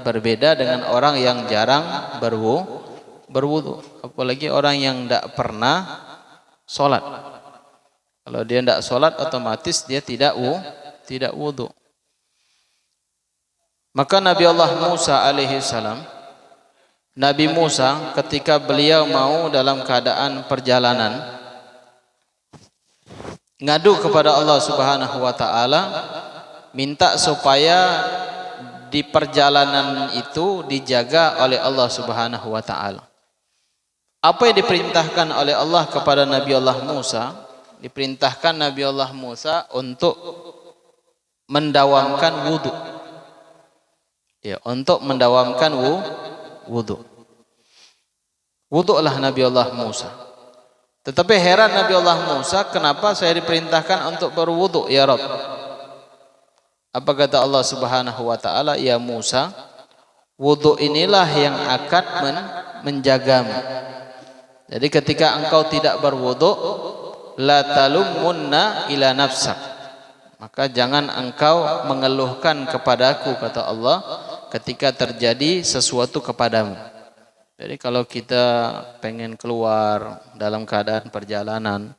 berbeda dengan orang yang jarang berwudu. Apalagi orang yang tidak pernah sholat. Kalau dia tidak sholat otomatis dia tidak wudu. Maka Nabi Allah Musa alaihi salam, Nabi Musa ketika beliau mau dalam keadaan perjalanan ngadu kepada Allah Subhanahu wa taala, minta supaya di perjalanan itu dijaga oleh Allah Subhanahu wa taala. Apa yang diperintahkan oleh Allah kepada Nabi Allah Musa? Diperintahkan Nabi Allah Musa untuk mendawamkan wudu. Ya, untuk mendawamkan wudu. Wudulah Nabi Allah Musa. Tetapi heran Nabi Allah Musa, kenapa saya diperintahkan untuk berwudu ya Rabb? Apa kata Allah Subhanahu wa taala? Ya Musa, wudu inilah yang akan menjagamu. Jadi ketika engkau tidak berwudu, la talummunna ila nafsak, maka jangan engkau mengeluhkan kepadaku, kata Allah, ketika terjadi sesuatu kepadamu. Jadi kalau kita pengen keluar dalam keadaan perjalanan,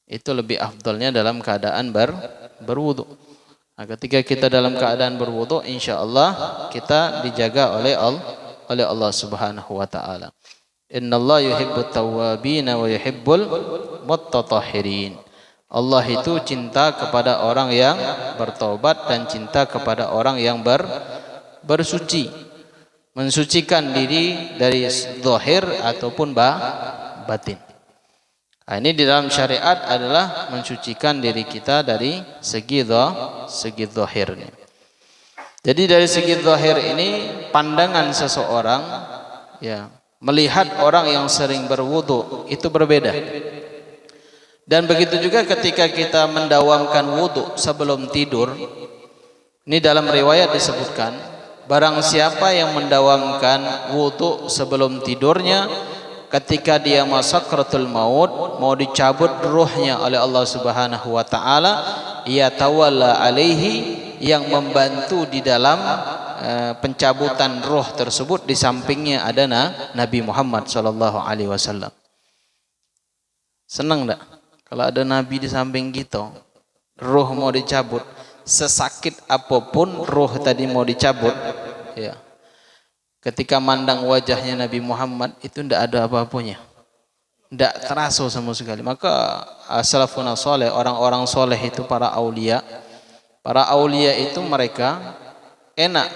itu lebih afdalnya dalam keadaan berwudu. Nah, ketika kita dalam keadaan berwudu, insya Allah kita dijaga oleh Allah Subhanahu wa taala. Innallaha yuhibbut tawwabin wa yuhibbul muttatahhirin. Allah itu cinta kepada orang yang bertobat dan cinta kepada orang yang bersuci, mensucikan diri dari zahir ataupun batin. Nah, ini di dalam syariat adalah mensucikan diri kita dari segi zahirnya. Jadi dari segi zahir ini, pandangan seseorang ya melihat orang yang sering berwudu itu berbeda. Dan begitu juga ketika kita mendawamkan wudu sebelum tidur. Ini dalam riwayat disebutkan, barang siapa yang mendawamkan wudu sebelum tidurnya, ketika dia sakratul maut, mau dicabut ruhnya oleh Allah Subhanahu wa taala, ia tawalla alaihi, yang membantu di dalam pencabutan roh tersebut, di sampingnya ada Nabi Muhammad sallallahu alaihi wasallam. Senang enggak kalau ada Nabi di samping kita? Roh mau dicabut, sesakit apapun roh tadi mau dicabut, ya. Ketika mandang wajahnya Nabi Muhammad itu tidak ada apa-apanya, tidak terasa sama sekali. Maka salafun saleh, orang-orang soleh itu para aulia itu mereka enak,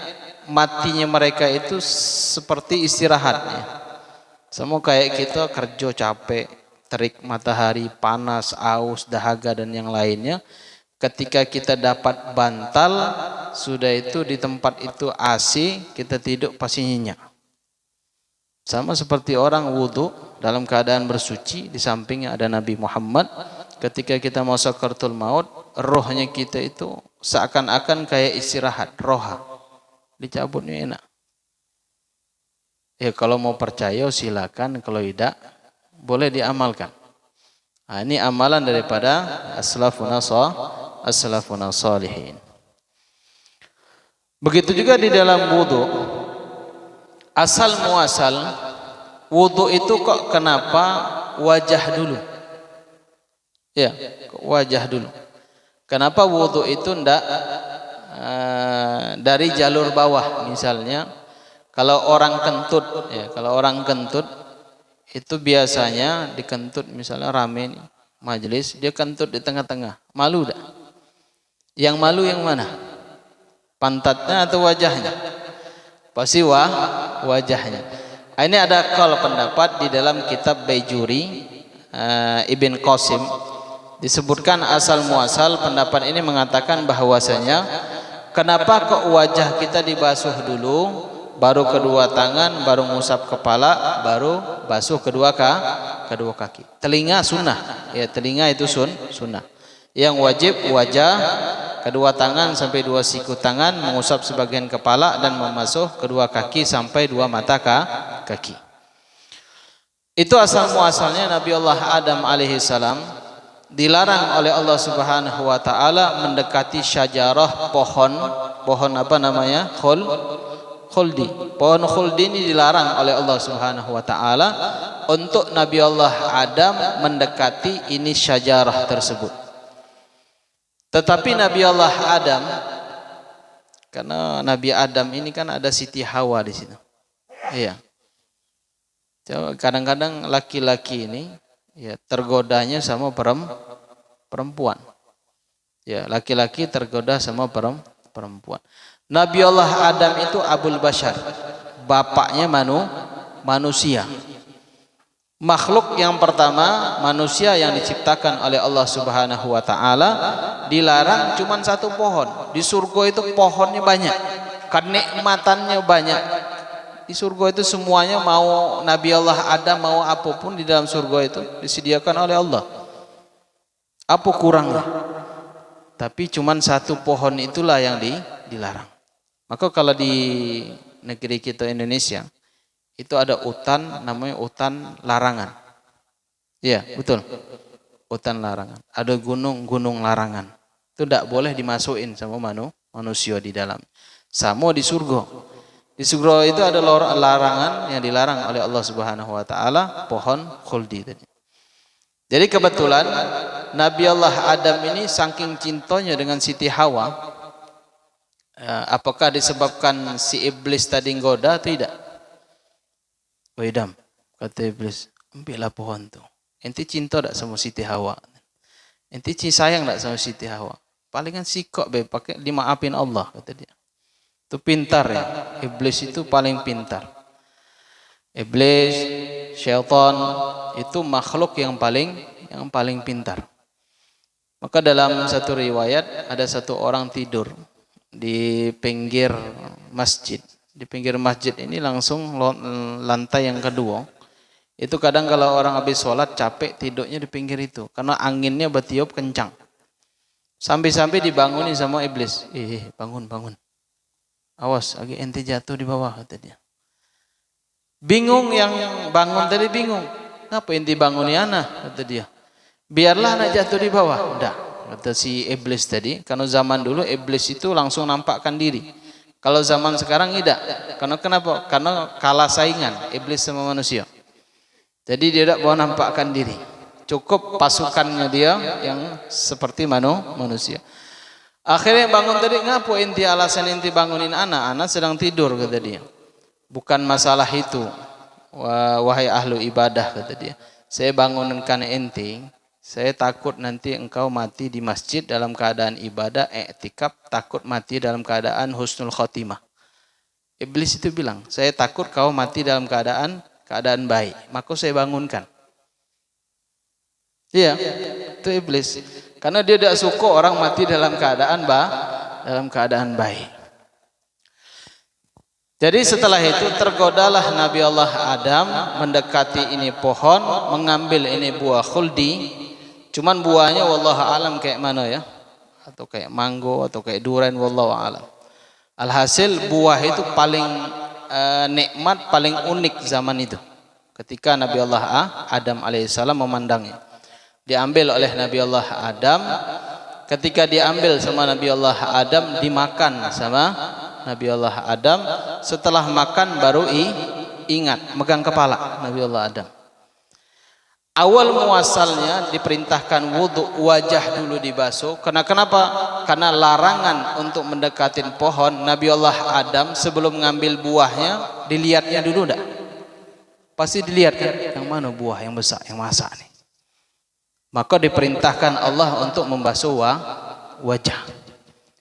matinya mereka itu seperti istirahatnya. Sama kayak kita kerja capek, terik matahari, panas, aus, dahaga dan yang lainnya. Ketika kita dapat bantal, sudah itu di tempat itu AC, kita tidur pasti nyenyak. Sama seperti orang wudu dalam keadaan bersuci, di sampingnya ada Nabi Muhammad. Ketika kita mau sakaratul maut, rohnya kita itu seakan-akan kayak istirahat, roha. Dicabutnya enak. Ya kalau mau percaya silakan, kalau tidak boleh diamalkan. Nah, ini amalan daripada as-salafun salihin. Begitu juga di dalam wudu. Asal muasal wudu itu kok kenapa wajah dulu? Ya, wajah dulu. Kenapa wudu itu ndak dari jalur bawah? Misalnya kalau orang kentut, ya, kalau orang kentut itu biasanya dikentut, misalnya rame nih majelis, dia kentut di tengah-tengah. Malu dah? Yang malu yang mana? Pantatnya atau wajahnya? Pasti wajahnya. Ini ada qaul pendapat di dalam kitab Baijuri Ibn Qasim, disebutkan asal muasal pendapat ini mengatakan bahwasanya kenapa kok wajah kita dibasuh dulu, baru kedua tangan, baru ngusap kepala, baru basuh kedua kaki. Telinga sunnah, ya telinga itu sunnah. Yang wajib wajah, kedua tangan sampai dua siku tangan, mengusap sebagian kepala dan membasuh kedua kaki sampai dua mata kaki. Itu asal muasalnya Nabi Allah Adam alaihi salam dilarang oleh Allah Subhanahu wa taala mendekati syajarah, pohon apa namanya? Khuldi. Pohon khuldi ini dilarang oleh Allah Subhanahu wa taala untuk Nabi Allah Adam mendekati ini syajarah tersebut. Tetapi Nabi Allah Adam, karena Nabi Adam ini kan ada Siti Hawa di situ. Iya. Kadang-kadang laki-laki ini ya tergodanya sama perempuan. Ya, laki-laki tergoda sama perempuan. Nabi Allah Adam itu Abul Bashar, bapaknya manusia. Makhluk yang pertama, manusia yang diciptakan oleh Allah Subhanahu wa taala, dilarang cuma satu pohon. Di surga itu pohonnya banyak, kenikmatannya banyak. Di surga itu semuanya, mau Nabi Allah Adam mau apapun di dalam surga itu disediakan oleh Allah. Apa kurangnya? Tapi cuman satu pohon itulah yang dilarang. Maka kalau di negeri kita Indonesia itu ada hutan namanya hutan larangan. Iya, betul. Hutan larangan. Ada gunung larangan. Itu tidak boleh dimasukin sama manusia di dalam. Sama di surga. Di surga itu ada larangan yang dilarang oleh Allah Subhanahu wa taala, pohon khuldi tadi. Jadi kebetulan Nabi Allah Adam ini saking cintanya dengan Siti Hawa, apakah disebabkan si iblis tadi ngoda atau tidak? Woi Adam, kata iblis, ambillah pohon tuh. Enti cinta tak sama Siti Hawa? Enti sayang tak sama Siti Hawa? Palingan sikok be pakai dimaafin Allah, kata dia. Itu pintar ya. Iblis itu paling pintar. Iblis, syaitan itu makhluk yang paling pintar. Maka dalam satu riwayat ada satu orang tidur di pinggir masjid. Di pinggir masjid ini langsung lantai yang kedua. Itu kadang kalau orang habis sholat capek tidurnya di pinggir itu karena anginnya bertiup kencang. Sampai-sampai dibangunin sama iblis. Bangun. Awas, lagi ente jatuh di bawah, kata dia. Bingung yang bangun tadi bingung. Ngapa ente banguni anak, kata dia. Biarlah anak jatuh di bawah. Udah, kata si iblis tadi. Karena zaman dulu iblis itu langsung nampakkan diri. Kalau zaman sekarang tidak. Karena kenapa? Karena kalah saingan iblis sama manusia. Jadi dia tidak mau nampakkan diri. Cukup pasukannya dia yang seperti manusia. Akhirnya bangun tadi, ngapo inti alasan inti bangunin anak sedang tidur, kata dia. Bukan masalah itu, wahai ahlu ibadah, kata dia. Saya bangunkan inti, saya takut nanti engkau mati di masjid dalam keadaan ibadah, i'tikaf, takut mati dalam keadaan husnul khotimah. Iblis itu bilang, saya takut kau mati dalam keadaan baik, maka saya bangunkan. Iya, itu iblis. Karena dia tidak suka orang mati dalam keadaan baik. Jadi setelah itu tergodalah Nabi Allah Adam mendekati ini pohon, mengambil ini buah khuldi. Cuman buahnya wallahu alam kayak mana ya? Atau kayak mango atau kayak durian, wallahu alam. Alhasil buah itu paling nikmat, paling unik zaman itu. Ketika Nabi Allah Adam alaihissalam memandangnya. Diambil oleh Nabi Allah Adam. Ketika diambil sama Nabi Allah Adam, dimakan sama Nabi Allah Adam. Setelah makan baru ingat, megang kepala Nabi Allah Adam. Awal muasalnya diperintahkan wudhu, wajah dulu dibasuh. Kenapa? Karena larangan untuk mendekatin pohon. Nabi Allah Adam sebelum ngambil buahnya dilihatnya dulu enggak? Pasti dilihat kan, yang mana buah yang besar, yang masak nih. Maka diperintahkan Allah untuk membasuh wajah.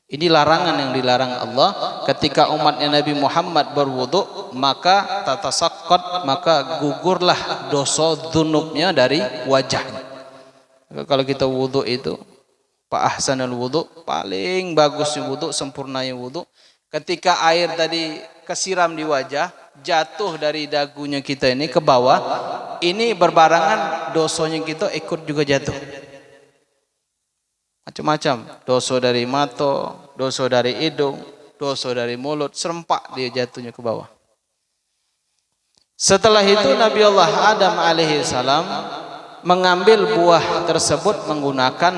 Ini larangan yang dilarang Allah. Ketika umatnya Nabi Muhammad berwudu, maka tatasaqqat, maka gugurlah dosa dzunubnya dari wajahnya. Maka kalau kita wudu itu, fa ahsanul wudu, paling bagusnya wudu, sempurnanya wudu. Ketika air tadi kesiram di wajah, jatuh dari dagunya kita ini ke bawah, ini berbarangan dosanya kita ikut juga jatuh. Macam-macam, dosa dari mata, dosa dari hidung, dosa dari mulut, serempak dia jatuhnya ke bawah. Setelah itu Nabi Allah Adam alaihissalam mengambil buah tersebut menggunakan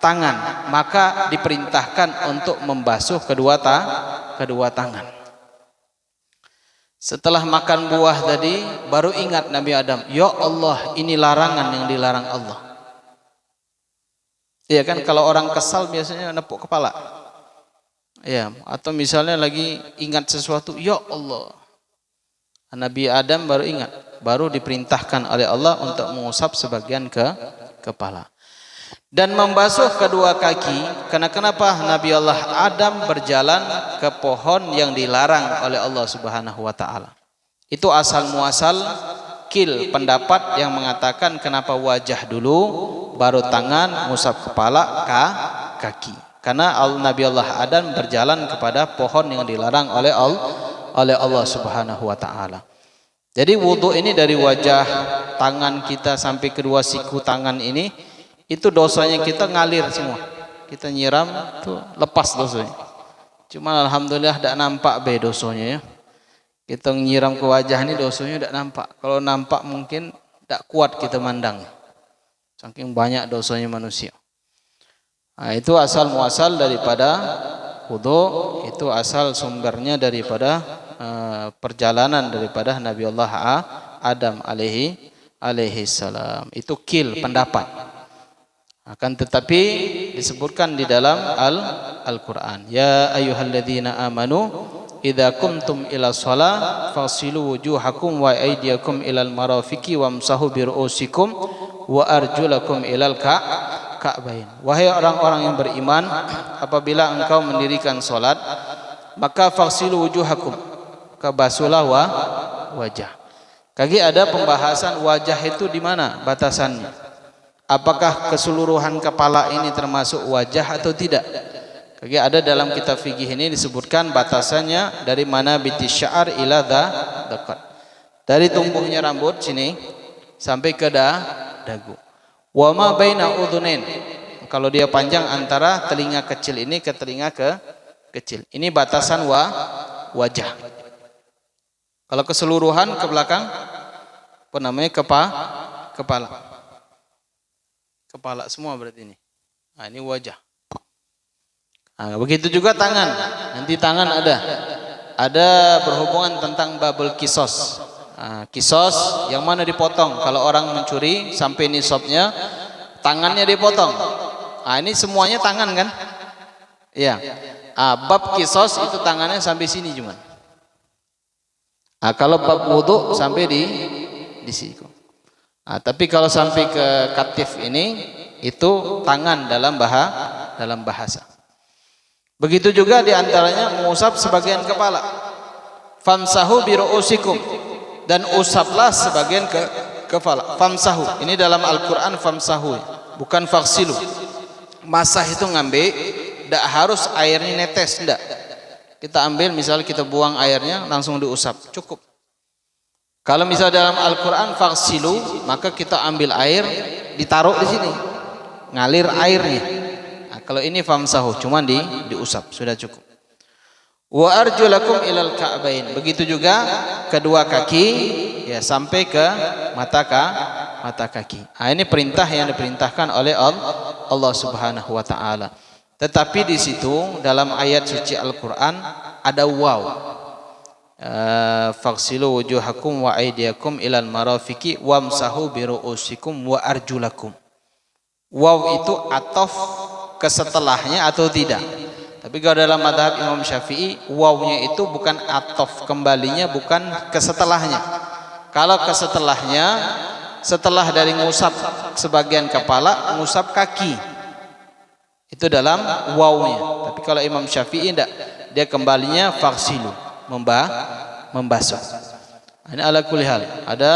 tangan, maka diperintahkan untuk membasuh kedua tangan. Setelah makan buah tadi, baru ingat Nabi Adam, ya Allah, ini larangan yang dilarang Allah. Iya kan, kalau orang kesal biasanya nepuk kepala. Ya, atau misalnya lagi ingat sesuatu, ya Allah. Nabi Adam baru ingat, baru diperintahkan oleh Allah untuk mengusap sebagian kepala. Dan membasuh kedua kaki. Kenapa Nabi Allah Adam berjalan ke pohon yang dilarang oleh Allah Subhanahu wa taala? Itu asal muasal pendapat yang mengatakan kenapa wajah dulu baru tangan, ngusap kepala, kaki. Karena Nabi Allah Adam berjalan kepada pohon yang dilarang oleh Allah Subhanahu wa taala. Jadi wudu ini dari wajah, tangan kita sampai kedua siku tangan ini, itu dosanya kita ngalir semua. Kita nyiram tuh lepas dosanya. Cuma alhamdulillah tidak nampak be dosanya ya. Kita nyiram ke wajah ini dosanya tidak nampak. Kalau nampak mungkin tidak kuat kita mandang. Saking banyak dosanya manusia. Nah, itu asal muasal daripada wudu, itu asal sumbernya daripada perjalanan daripada Nabi Allah Adam alaihi salam. Itu pendapat. Akan tetapi disebutkan di dalam Al-Qur'an, ya ayyuhalladzina amanu idza qumtum ila shalah fasilu wujuhakum wa aydiyakum ilal marafiqi wamsahu bi ru'usikum wa arjulakum ilal ka'bain. Wahai orang-orang yang beriman, apabila engkau mendirikan salat, maka fasilu wujuhakum, basuhlah wajah. Kaki ada pembahasan wajah itu di mana batasannya? Apakah keseluruhan kepala ini termasuk wajah atau tidak? Kaki ada dalam kitab fikih ini disebutkan batasannya dari mana biti sya'ar ila dekat. Dari tumbuhnya rambut sini sampai ke dagu. Wa ma baina udhunain. Kalau dia panjang antara telinga kecil ini ke telinga kecil. Ini batasan wajah. Kalau keseluruhan ke belakang, apa namanya, kepala. Kepala semua berarti ini. Nah, ini wajah. Nah, begitu juga tangan. Nanti tangan ada berhubungan tentang babul kisos. Nah, kisos yang mana dipotong. Kalau orang mencuri sampai nisabnya, tangannya dipotong. Nah, ini semuanya tangan kan? Iya. Bab kisos itu tangannya sampai sini cuma. Kalau bab wudu sampai di siku. Tapi kalau sampai ke katif ini itu tangan dalam bahasa. Begitu juga diantaranya mengusap sebagian kepala. Famsahu bi ru'usikum, dan usaplah sebagian kepala. Famsahu ini dalam Al-Qur'an famsahu, bukan faksilu. Masah itu ngambil, tidak harus airnya netes, tidak. Kita ambil, misal kita buang airnya langsung diusap, cukup. Kalau misal dalam Al-Qur'an faksilu, maka kita ambil air ditaruh di sini, ngalir airnya. Nah, kalau ini famsahu, cuma diusap, sudah cukup. Wa arjulakum ilal ka'bain, begitu juga kedua kaki ya sampai ke mata kaki. Nah, ini perintah yang diperintahkan oleh Allah Subhanahu wa taala. Tetapi di situ dalam ayat suci Al-Qur'an ada waw. Faghsilu wujuhakum wa aydiyakum ilal marafiqi wamsahu bi ru'usikum wa arjulakum. Waw itu ataf ke setelahnya atau tidak? Tapi kalau dalam mazhab Imam Syafi'i, wawnya itu bukan ataf, kembalinya bukan ke setelahnya. Kalau ke setelahnya, setelah dari ngusap sebagian kepala, ngusap kaki. Itu dalam wawnya. Tapi kalau Imam Syafi'i tidak, dia kembalinya faghsilu, membasuh. Ini ala kulli hal. Ada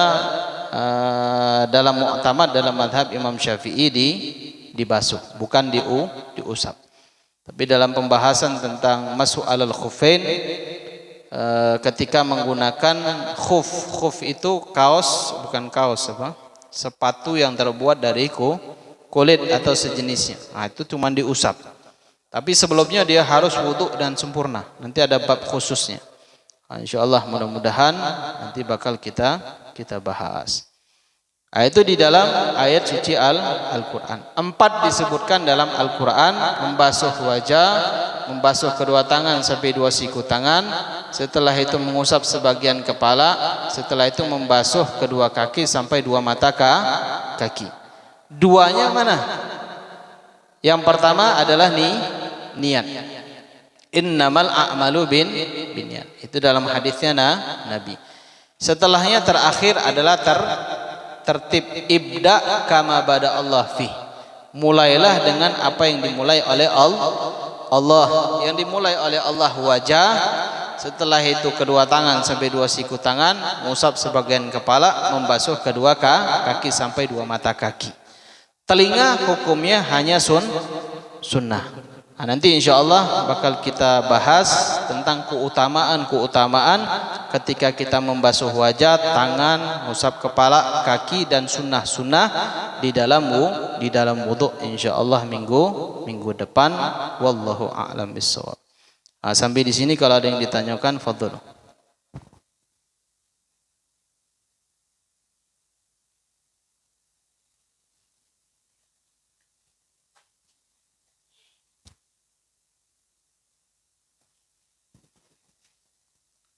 dalam mu'tamad dalam mazhab Imam Syafi'i dibasuh, bukan diusap. Tapi dalam pembahasan tentang mashu alal khuffain, ketika menggunakan khuf itu kaos, bukan kaos apa? Sepatu yang terbuat dari kulit atau sejenisnya. Nah, itu cuma diusap. Tapi sebelumnya dia harus wudu dan sempurna. Nanti ada bab khususnya. Nah, insyaallah mudah-mudahan nanti bakal kita bahas. Nah, itu di dalam ayat suci Al-Qur'an. 4 disebutkan dalam Al-Qur'an, membasuh wajah, membasuh kedua tangan sampai dua siku tangan, setelah itu mengusap sebagian kepala, setelah itu membasuh kedua kaki sampai dua mata kaki. Duanya mana? Yang pertama adalah niat. Innamal a'malu binniyat. Itu dalam hadisnya Nabi. Setelahnya terakhir adalah tertib, ibda kama bada Allah fi. Mulailah dengan apa yang dimulai oleh Allah. Yang dimulai oleh Allah wajah, setelah itu kedua tangan sampai dua siku tangan, mengusap sebagian kepala, membasuh kedua kaki sampai dua mata kaki. Telinga hukumnya hanya sunnah. Nanti insya Allah bakal kita bahas tentang keutamaan ketika kita membasuh wajah, tangan, usap kepala, kaki dan sunnah-sunnah di dalam wudu insya Allah minggu depan. Wallahu a'lam bishawab. Sampai di sini kalau ada yang ditanyakan, fadhol.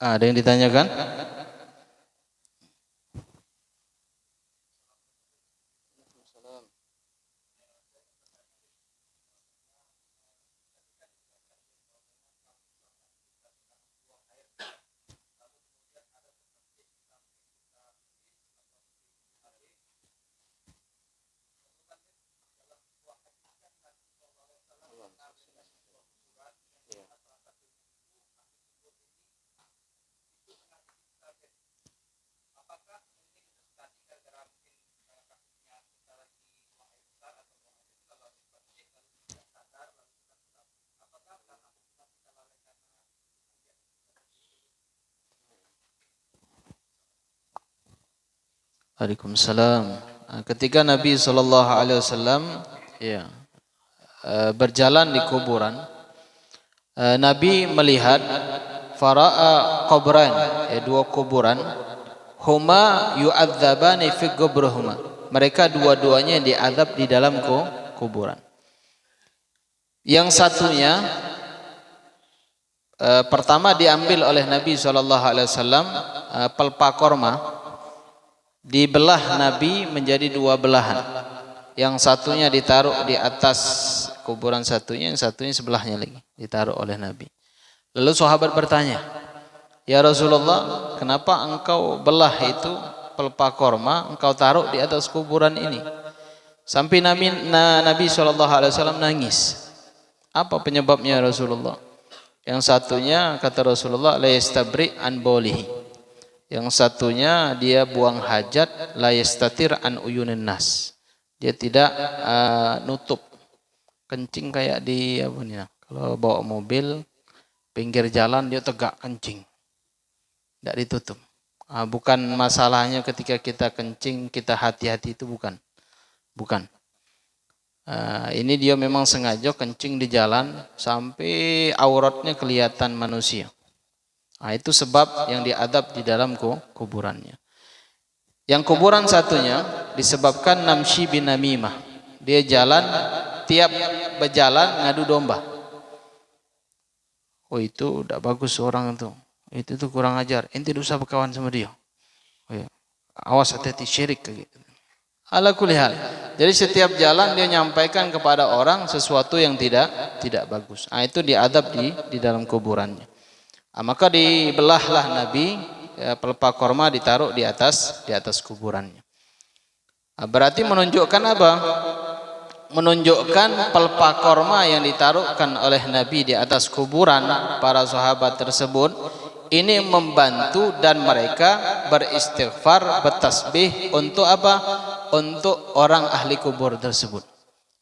Ada yang ditanyakan? Waalaikumsalam. Ketika Nabi SAW berjalan di kuburan, Nabi melihat fara'a qabran, dua kuburan, huma yu'adzabani fi qubrihima. Mereka dua-duanya diazab di dalam kuburan. Yang satunya pertama diambil oleh Nabi SAW pelpa korma, dibelah Nabi menjadi dua belahan. Yang satunya ditaruh di atas kuburan satunya, yang satunya sebelahnya lagi ditaruh oleh Nabi. Lalu sahabat bertanya, "Ya Rasulullah, kenapa engkau belah itu pelpa korma, engkau taruh di atas kuburan ini?" Sampai Nabi SAW nangis. Apa penyebabnya Rasulullah? Yang satunya kata Rasulullah, la yastabri an bolihi. Yang satunya dia buang hajat, la yastatir an uyunin nas. Dia tidak nutup kencing kayak di kalau bawa mobil pinggir jalan dia tegak kencing, tidak ditutup. Bukan masalahnya ketika kita kencing kita hati-hati, itu bukan. Ini dia memang sengaja kencing di jalan sampai auratnya kelihatan manusia. Itu sebab yang diadab di dalam kuburannya. Yang kuburan satunya disebabkan namshi bin namimah. Dia jalan, tiap berjalan ngadu domba. Itu udah bagus orang itu. Itu tuh kurang ajar. Ente dosa berkawan sama dia. Awas hati-hati syirik kayak gitu. Ala kulli hal. Jadi setiap jalan dia nyampaikan kepada orang sesuatu yang tidak bagus. Itu diadab di dalam kuburannya. Maka dibelahlah Nabi, pelpa korma ditaruh di atas kuburannya. Berarti menunjukkan apa? Menunjukkan pelpa korma yang ditaruhkan oleh Nabi di atas kuburan para sahabat tersebut ini membantu dan mereka beristighfar, bertasbih untuk apa? Untuk orang ahli kubur tersebut.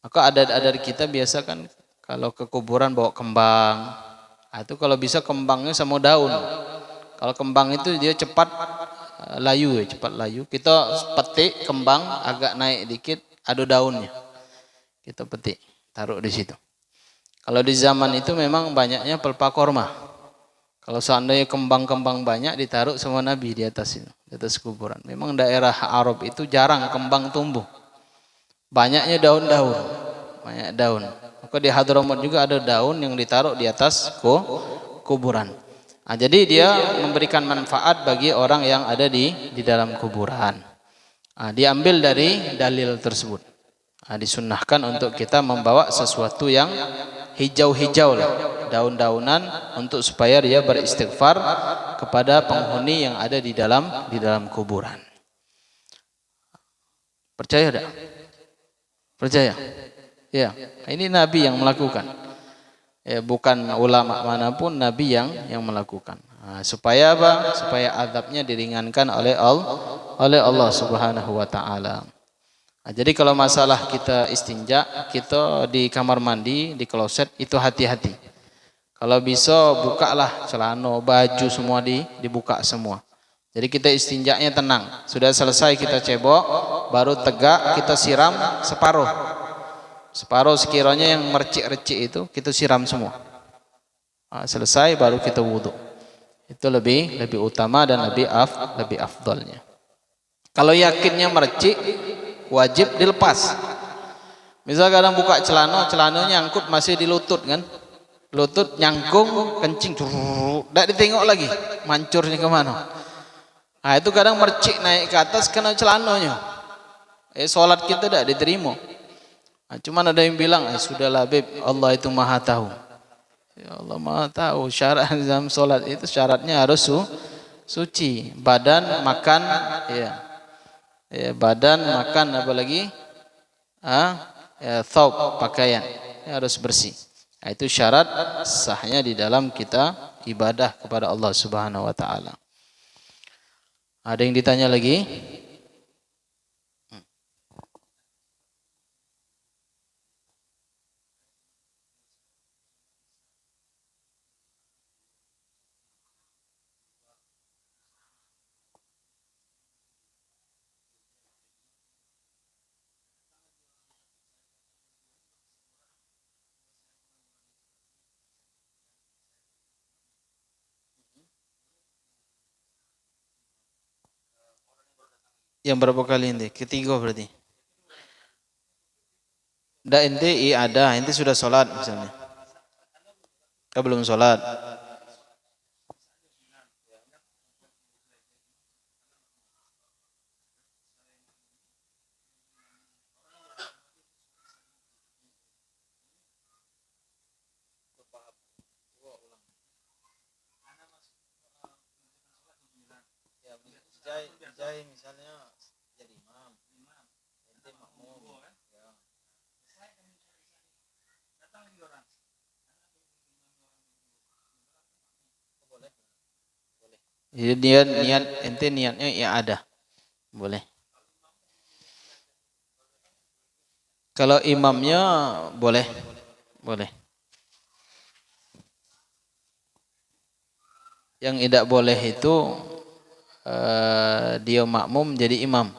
Maka adat-adat kita biasa kan kalau ke kuburan bawa kembang. Itu kalau bisa kembangnya sama daun. Kalau kembang itu dia cepat layu. Kita petik kembang agak naik dikit, ada daunnya. Kita petik, taruh di situ. Kalau di zaman itu memang banyaknya pelpa korma. Kalau seandainya kembang-kembang banyak ditaruh sama Nabi di atas itu, di atas kuburan. Memang daerah Arab itu jarang kembang tumbuh. Banyaknya daun-daun, banyak daun. Maka di Hadramaut juga ada daun yang ditaruh di atas kuburan. Jadi dia memberikan manfaat bagi orang yang ada di dalam kuburan. Diambil dari dalil tersebut. Disunnahkan untuk kita membawa sesuatu yang hijau-hijau lah, daun-daunan untuk supaya dia beristighfar kepada penghuni yang ada di dalam kuburan. Percaya tak? Percaya? Ya, ini Nabi yang melakukan. Bukan ulama manapun, Nabi yang melakukan. Supaya apa? Supaya azabnya diringankan oleh Allah Subhanahu wa taala. Nah, jadi kalau masalah kita istinja, kita di kamar mandi, di kloset itu hati-hati. Kalau bisa bukalah celana, baju semua dibuka semua. Jadi kita istinjaknya tenang. Sudah selesai kita cebok, baru tegak kita siram separuh. Separuh sekiranya yang mercik-recik itu kita siram semua. Nah, selesai baru kita wudhu. Itu lebih utama dan lebih afdalnya. Kalau yakinnya mercik, wajib dilepas. Misal kadang buka celana nyangkut masih di lutut kan, lutut nyangkung kencing, tidak ditengok lagi mancurnya kemana. Nah itu kadang mercik naik ke atas kena celananya, sholat kita tidak diterima. Nah, cuman ada yang bilang, sudahlah beb, Allah itu maha tahu. Ya Allah maha tahu, syarat dalam sholat itu syaratnya harus suci, badan makan, badan makan apalagi thawb pakaian harus bersih. Nah, itu syarat sahnya di dalam kita ibadah kepada Allah Subhanahu wa taala. Ada yang ditanya lagi? Yang berapa kali ente? Ketiga berarti. Ndak ente ada, ente sudah sholat misalnya. Belum sholat. Misalnya jadi imam, ente makmum, ya. Jadi niat ente niatnya ya ada, boleh. Kalau imamnya boleh. Yang tidak boleh itu dia makmum jadi imam.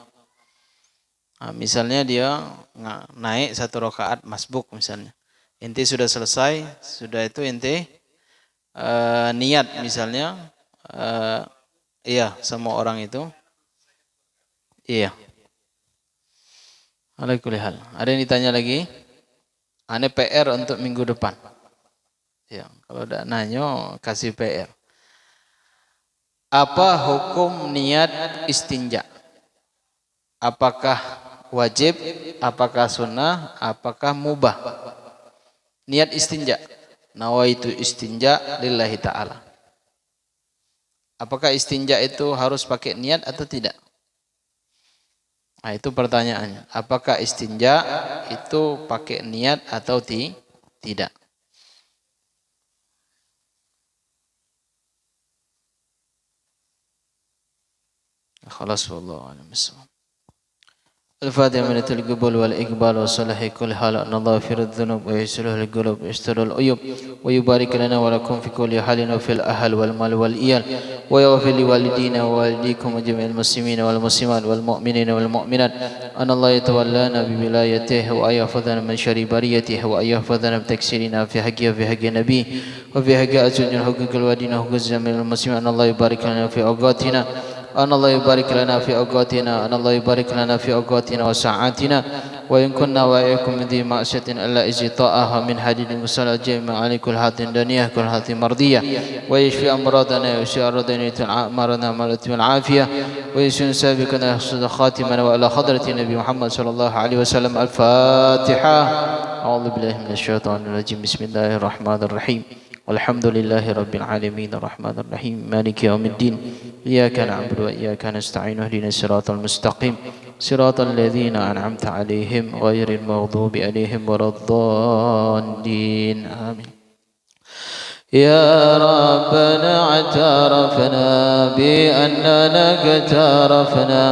Nah, misalnya dia naik 1 rakaat masbuk misalnya. Ente sudah selesai, sudah itu ente niat misalnya sama orang itu. Iya. Alaikulihal. Ada yang ditanya lagi? Ane PR untuk minggu depan. Ya, kalau udah nanya kasih PR. Apa hukum niat istinja? Apakah wajib? Apakah sunnah? Apakah mubah? Niat istinja. Nawaitu istinja lillahi ta'ala. Apakah istinja itu harus pakai niat atau tidak? Nah itu pertanyaannya. Apakah istinja itu pakai niat atau tidak? خلاص والله أعلم بالصواب. الفاتحة من القبول والإقبال وصلح كل حال أن الله يغفر الذنوب ويسره القلوب ويستر العيوب ويبارك لنا ولكم في كل حال وفي الأهل والمال والإيال ويغفر لوالدينا ووالديكم وجميع المسلمين والمسلمات والمؤمنين والمؤمنات أن الله يتولانا بولايته وأن يحفظنا من شر بريته وأن يحفظنا بتكسيرنا في حقه وفي حق نبيه وفي حق أزواجنا حقوق الوالدين وحقوق جميع المسلمين أن الله يبارك لنا في أوقاتنا أن الله يبارك لنا في أوقاتنا أن الله يبارك لنا في أوقاتنا وساعاتنا وإن كنا وإياكم من ذي معصية ألا إزطاءها من حديد المسألة جميع على كل هات دنيا كل هات مرضية ويشفي أمراضنا ويشفي أرضنا مرضنا مرض والعافية ويسن سابقنا يحصد خاتمنا وعلى حضرة النبي محمد صلى الله عليه وسلم. الفاتحة. أعوذ بالله من الشيطان الرجيم. بسم الله الرحمن الرحيم. والحمد لله رب العالمين الرحمن الرحيم مالك يوم الدين إياك نعبد وإياك نستعين اهدنا الصراط المستقيم صراط الذين أنعمت عليهم غير المغضوب عليهم ولا الضالين آمين. يا ربنا اعترفنا بأننا اقترفنا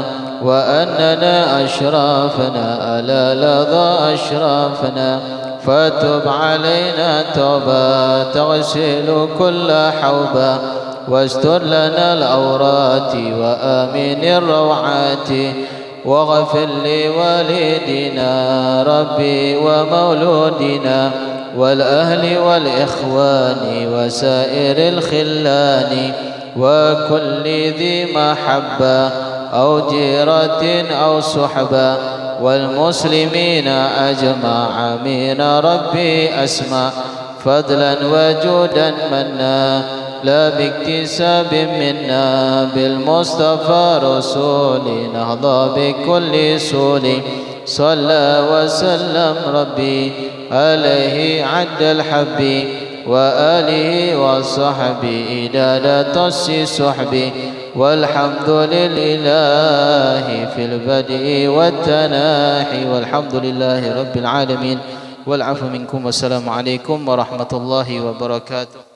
وأننا أشرافنا ألا لظى أشرافنا فتب علينا توبة تغسل كل حوبة واستر لنا الأورات وآمن الروعات واغفر لوالدنا ربي ومولودنا والأهل والإخوان وسائر الخلان وكل ذي محبة أو جيرة أو صحبة والمسلمين أجمع من ربي أسمع فضلا وجودا منا لا باكتساب منا بالمصطفى رسول نهضى بكل سول صلى وسلم ربي عليه عد الحب وآله وصحبه إدادة السحب والحمد لله في البدء والتناحي والحمد لله رب العالمين والعفو منكم والسلام عليكم ورحمة الله وبركاته.